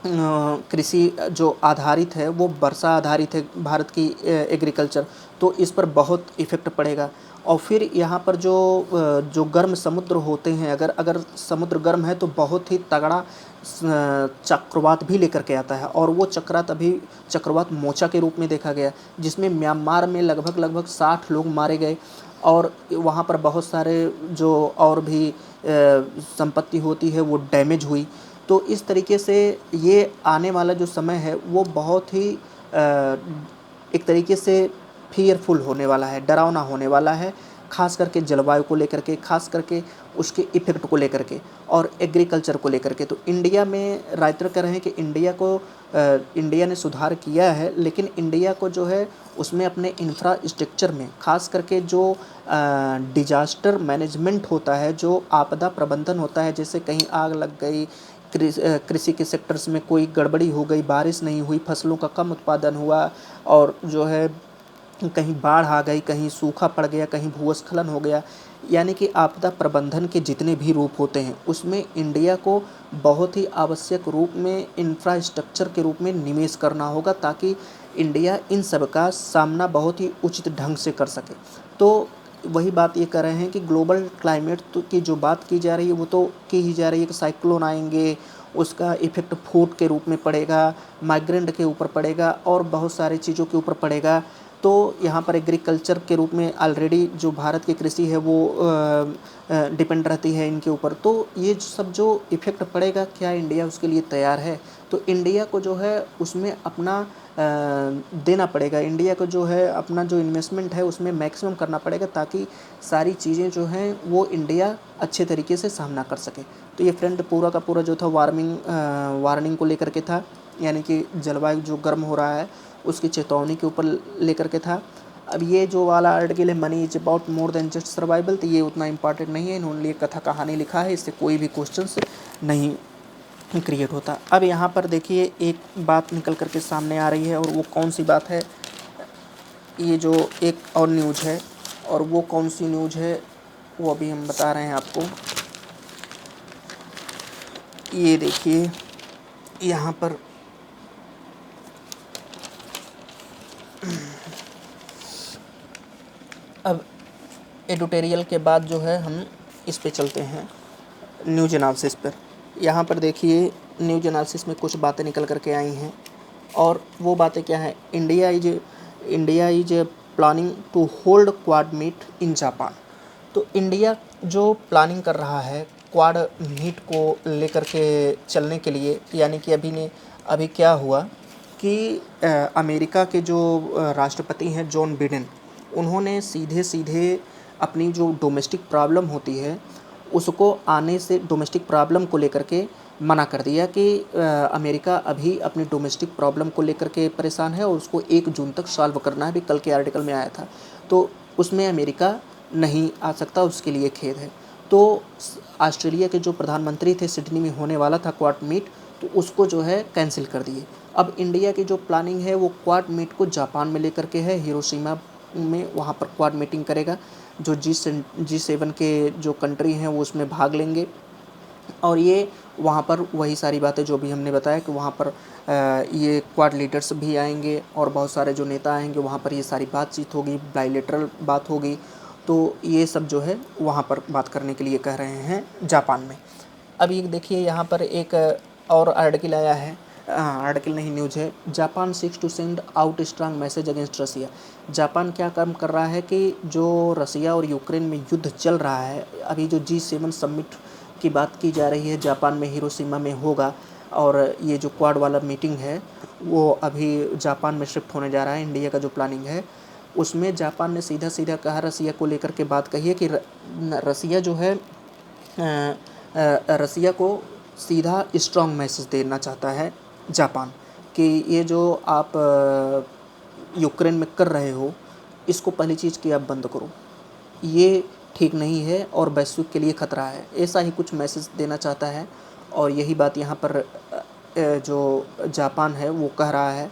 कृषि जो आधारित है वो वर्षा आधारित है भारत की एग्रीकल्चर, तो इस पर बहुत इफ़ेक्ट पड़ेगा। और फिर यहाँ पर जो गर्म समुद्र होते हैं, अगर अगर समुद्र गर्म है तो बहुत ही तगड़ा चक्रवात भी लेकर के आता है, और वो चक्रवात मोचा के रूप में देखा गया, जिसमें म्यांमार में लगभग लगभग 60 लोग मारे गए, और वहाँ पर बहुत सारे जो और भी संपत्ति होती है वो डैमेज हुई। तो इस तरीके से ये आने वाला जो समय है वो बहुत ही एक तरीके से फ़ियरफुल होने वाला है, डरावना होने वाला है, ख़ास करके जलवायु को लेकर के, ख़ास करके उसके इफ़ेक्ट को लेकर के और एग्रीकल्चर को लेकर के। तो इंडिया में राइटर कह रहे हैं कि इंडिया ने सुधार किया है, लेकिन इंडिया को जो है उसमें अपने इंफ्रास्ट्रक्चर में, ख़ास करके जो डिजास्टर मैनेजमेंट होता है, जो आपदा प्रबंधन होता है, जैसे कहीं आग लग गई, कृषि के सेक्टर्स में कोई गड़बड़ी हो गई, बारिश नहीं हुई, फसलों का कम उत्पादन हुआ, और जो है कहीं बाढ़ आ गई, कहीं सूखा पड़ गया, कहीं भूस्खलन हो गया, यानी कि आपदा प्रबंधन के जितने भी रूप होते हैं उसमें इंडिया को बहुत ही आवश्यक रूप में इंफ्रास्ट्रक्चर के रूप में निवेश करना होगा, ताकि इंडिया इन सब का सामना बहुत ही उचित ढंग से कर सके। तो वही बात ये कर रहे हैं कि ग्लोबल क्लाइमेट की जो बात की जा रही है वो तो की ही जा रही है कि साइक्लोन आएंगे, उसका इफ़ेक्ट फूड के रूप में पड़ेगा, माइग्रेंट के ऊपर पड़ेगा, और बहुत सारी चीज़ों के ऊपर पड़ेगा। तो यहाँ पर एग्रीकल्चर के रूप में ऑलरेडी जो भारत की कृषि है वो डिपेंड रहती है इनके ऊपर। तो ये सब जो इफ़ेक्ट पड़ेगा, क्या इंडिया उसके लिए तैयार है? तो इंडिया को जो है उसमें अपना देना पड़ेगा, इंडिया को जो है अपना जो इन्वेस्टमेंट है उसमें मैक्सिमम करना पड़ेगा, ताकि सारी चीज़ें जो हैं वो इंडिया अच्छे तरीके से सामना कर सके। तो ये फ्रेंड पूरा का पूरा जो था वार्निंग को लेकर के था, यानी कि जलवायु जो गर्म हो रहा है उसकी चेतावनी के ऊपर लेकर के था। अब ये जो वाला आर्टिकल है, money is about more than just survival, तो ये उतना इम्पॉर्टेंट नहीं है, इन्होंने ये कथा कहानी लिखा है, इससे कोई भी क्वेश्चंस नहीं क्रिएट होता। अब यहाँ पर देखिए एक बात निकल करके सामने आ रही है, और वो कौन सी बात है, ये जो एक और न्यूज़ है, और वो कौन सी न्यूज़ है वो अभी हम बता रहे हैं आपको। ये देखिए यहाँ पर अब एडिटोरियल के बाद जो है हम इस पे चलते हैं न्यूज़ एनालिसिस पर। यहाँ पर देखिए न्यूज़ एनालिसिस में कुछ बातें निकल करके आई हैं, और वो बातें क्या हैं, India is planning to hold quad meet in Japan. तो इंडिया जो प्लानिंग कर रहा है क्वाड मीट को लेकर के चलने के लिए, यानी कि अभी क्या हुआ कि अमेरिका के जो राष्ट्रपति हैं जॉन बिडेन, उन्होंने सीधे सीधे अपनी जो डोमेस्टिक प्रॉब्लम होती है उसको आने से, डोमेस्टिक प्रॉब्लम को लेकर के मना कर दिया कि अमेरिका अभी अपनी डोमेस्टिक प्रॉब्लम को लेकर के परेशान है और उसको 1 जून तक सॉल्व करना है। अभी कल के आर्टिकल में आया था, तो उसमें अमेरिका नहीं आ सकता, उसके लिए खेद है। तो ऑस्ट्रेलिया के जो प्रधानमंत्री थे, सिडनी में होने वाला था क्वाड मीट, तो उसको जो है कैंसिल कर दिए। अब इंडिया की जो प्लानिंग है वो क्वाड मीट को जापान में लेकर के है, हिरोशिमा में, वहाँ पर क्वाड मीटिंग करेगा। जो G7 के जो कंट्री हैं वो उसमें भाग लेंगे, और ये वहाँ पर वही सारी बातें जो भी हमने बताया कि वहाँ पर ये क्वाड लीडर्स भी आएंगे और बहुत सारे जो नेता आएंगे, वहाँ पर ये सारी बातचीत होगी, बायलैटरल बात होगी। तो ये सब जो है वहाँ पर बात करने के लिए कह रहे हैं जापान में। अब ये देखिए यहाँ पर एक और आर्टिकल आया है, आर्टिकल नहीं न्यूज़ है, Japan seeks to send out strong message against Russia. Japan क्या काम कर रहा है कि जो रसिया और यूक्रेन में युद्ध चल रहा है, अभी जो G7 समिट की बात की जा रही है जापान में, हिरोशिमा में होगा, और ये जो क्वाड वाला मीटिंग है वो अभी जापान में शिफ्ट होने जा रहा है। इंडिया का जो प्लानिंग है उसमें जापान ने सीधा सीधा कहा, रसिया को लेकर के बात कही है कि रसिया जो है रसिया को सीधा स्ट्रॉन्ग मैसेज देना चाहता है जापान कि ये जो आप यूक्रेन में कर रहे हो, इसको पहली चीज़ कि आप बंद करो, ये ठीक नहीं है और वैश्विक के लिए ख़तरा है, ऐसा ही कुछ मैसेज देना चाहता है। और यही बात यहाँ पर जो जापान है वो कह रहा है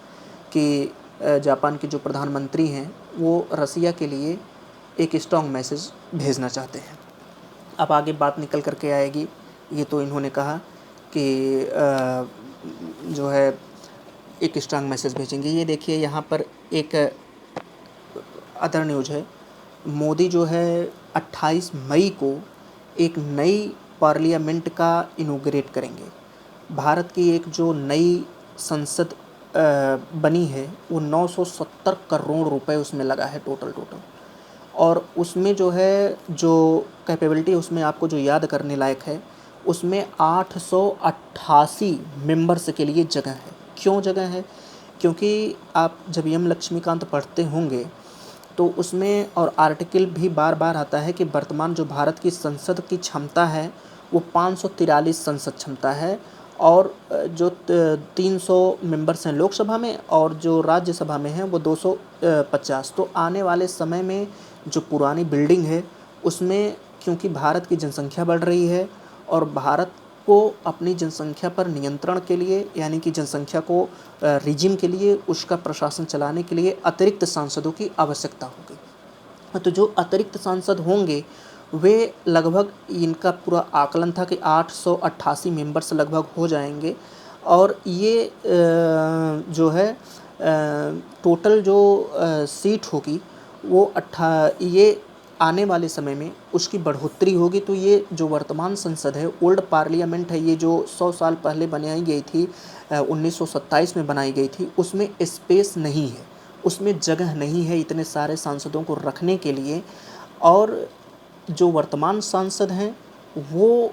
कि जापान के जो प्रधानमंत्री हैं वो रसिया के लिए एक स्ट्रॉन्ग मैसेज भेजना चाहते हैं। अब आगे बात निकल करके आएगी, ये तो इन्होंने कहा कि जो है एक स्ट्रांग मैसेज भेजेंगे। ये देखिए यहाँ पर एक अदर न्यूज़ है। मोदी जो है 28 मई को एक नई पार्लियामेंट का इनॉग्रेट करेंगे। भारत की एक जो नई संसद बनी है वो 970 करोड़ रुपए उसमें लगा है टोटल। और उसमें जो है जो कैपेबिलिटी उसमें आपको जो याद करने लायक है, उसमें 888 मेंबर्स के लिए जगह है। क्यों जगह है? क्योंकि आप जब एम लक्ष्मीकांत पढ़ते होंगे तो उसमें और आर्टिकल भी बार बार आता है कि वर्तमान जो भारत की संसद की क्षमता है वो 543 संसद क्षमता है, और जो 300 मेंबर्स हैं लोकसभा में और जो राज्यसभा में हैं वो 250। तो आने वाले समय में जो पुरानी बिल्डिंग है उसमें, क्योंकि भारत की जनसंख्या बढ़ रही है और भारत को अपनी जनसंख्या पर नियंत्रण के लिए, यानी कि जनसंख्या को रिजिम के लिए, उसका प्रशासन चलाने के लिए अतिरिक्त सांसदों की आवश्यकता होगी। तो जो अतिरिक्त सांसद होंगे वे लगभग, इनका पूरा आकलन था कि 888 मेंबर्स लगभग हो जाएंगे। और ये जो है टोटल जो सीट होगी वो ये आने वाले समय में उसकी बढ़ोतरी होगी। तो ये जो वर्तमान संसद है, ओल्ड पार्लियामेंट है, ये जो 100 साल पहले बनाई गई थी, 1927 में बनाई गई थी, उसमें स्पेस नहीं है, उसमें जगह नहीं है इतने सारे सांसदों को रखने के लिए। और जो वर्तमान सांसद हैं वो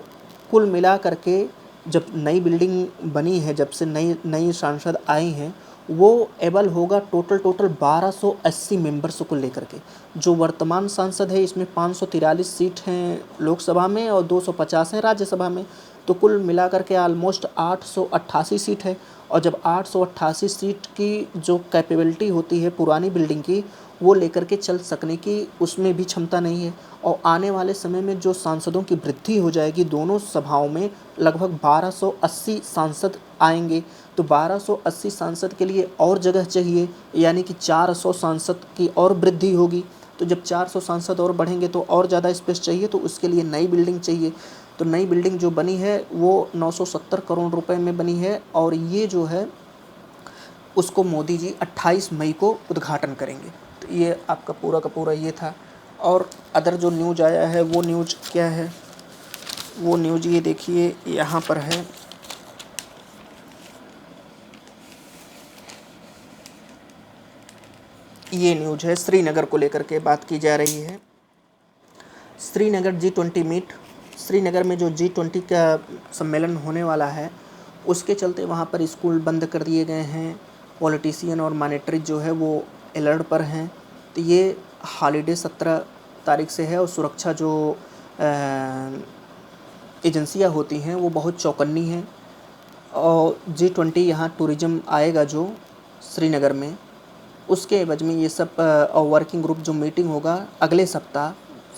कुल मिला करके, जब नई बिल्डिंग बनी है, जब से नई सांसद आई हैं, वो एबल होगा टोटल 1280 मेंबर्स को लेकर के। जो वर्तमान सांसद है इसमें 543 सीट हैं लोकसभा में और 250 हैं राज्यसभा में, तो कुल मिलाकर के ऑलमोस्ट 888 सीट है। और जब 888 सीट की जो कैपेबिलिटी होती है पुरानी बिल्डिंग की, वो लेकर के चल सकने की उसमें भी क्षमता नहीं है। और आने वाले समय में जो सांसदों की वृद्धि हो जाएगी, दोनों सभाओं में लगभग 1280 सांसद आएंगे। तो 1280 सांसद के लिए और जगह चाहिए, यानी कि 400 सांसद की और वृद्धि होगी। तो जब 400 सांसद और बढ़ेंगे तो और ज़्यादा स्पेस चाहिए, तो उसके लिए नई बिल्डिंग चाहिए। तो नई बिल्डिंग जो बनी है वो 970 करोड़ रुपए में बनी है, और ये जो है उसको मोदी जी 28 मई को उद्घाटन करेंगे। तो ये आपका पूरा का पूरा ये था। और अदर जो न्यूज़ आया है वो न्यूज़ क्या है, वो न्यूज़ ये देखिए यहाँ पर है। ये न्यूज़ है, श्रीनगर को लेकर के बात की जा रही है। श्रीनगर G20 मीट, श्रीनगर में जो G20 का सम्मेलन होने वाला है उसके चलते वहाँ पर स्कूल बंद कर दिए गए हैं। पॉलिटिशियन और मॉनेटरी जो है वो अलर्ट पर हैं। तो ये हॉलीडे 17 तारीख से है, और सुरक्षा जो एजेंसियाँ होती हैं वो बहुत चौकन्नी हैं। और G20 यहाँ टूरिज़्म आएगा जो श्रीनगर में, उसके एवज में ये सब वर्किंग ग्रुप जो मीटिंग होगा अगले सप्ताह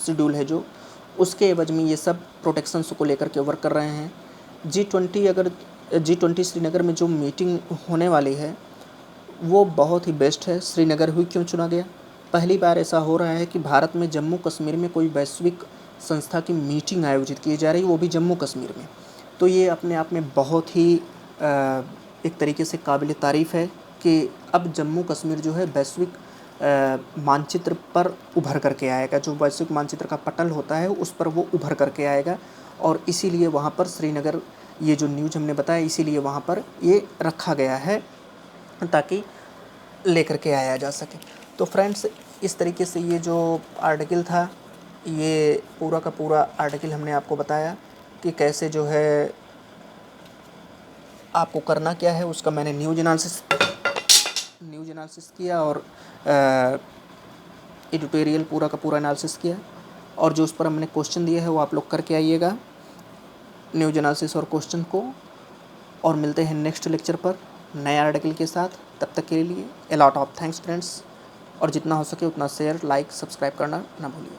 शेड्यूल है जो, उसके एवज में ये सब प्रोटेक्शंस को लेकर के वर्क कर रहे हैं। G20 श्रीनगर में जो मीटिंग होने वाली है वो बहुत ही बेस्ट है। श्रीनगर हुई क्यों चुना गया? पहली बार ऐसा हो रहा है कि भारत में जम्मू कश्मीर में कोई वैश्विक संस्था की मीटिंग आयोजित की जा रही है, वो भी जम्मू कश्मीर में। तो ये अपने आप में बहुत ही एक तरीके से काबिल तारीफ़ है कि अब जम्मू कश्मीर जो है वैश्विक मानचित्र पर उभर करके आएगा। जो वैश्विक मानचित्र का पटल होता है उस पर वो उभर करके आएगा, और इसीलिए वहाँ पर श्रीनगर, ये जो न्यूज़ हमने बताया, इसीलिए वहाँ पर ये रखा गया है ताकि लेकर के आया जा सके। तो फ्रेंड्स, इस तरीके से ये जो आर्टिकल था, ये पूरा का पूरा आर्टिकल हमने आपको बताया कि कैसे जो है आपको करना क्या है, उसका मैंने न्यूज़ एनालिसिस किया और एडिटोरियल पूरा का पूरा एनालिसिस किया, और जो उस पर हमने क्वेश्चन दिए हैं वो आप लोग करके आइएगा न्यूज़ एनालिसिस और क्वेश्चन को। और मिलते हैं नेक्स्ट लेक्चर पर नए आर्टिकल के साथ। तब तक के लिए अलॉट ऑफ थैंक्स फ्रेंड्स, और जितना हो सके उतना शेयर, लाइक, सब्सक्राइब करना ना भूलिए।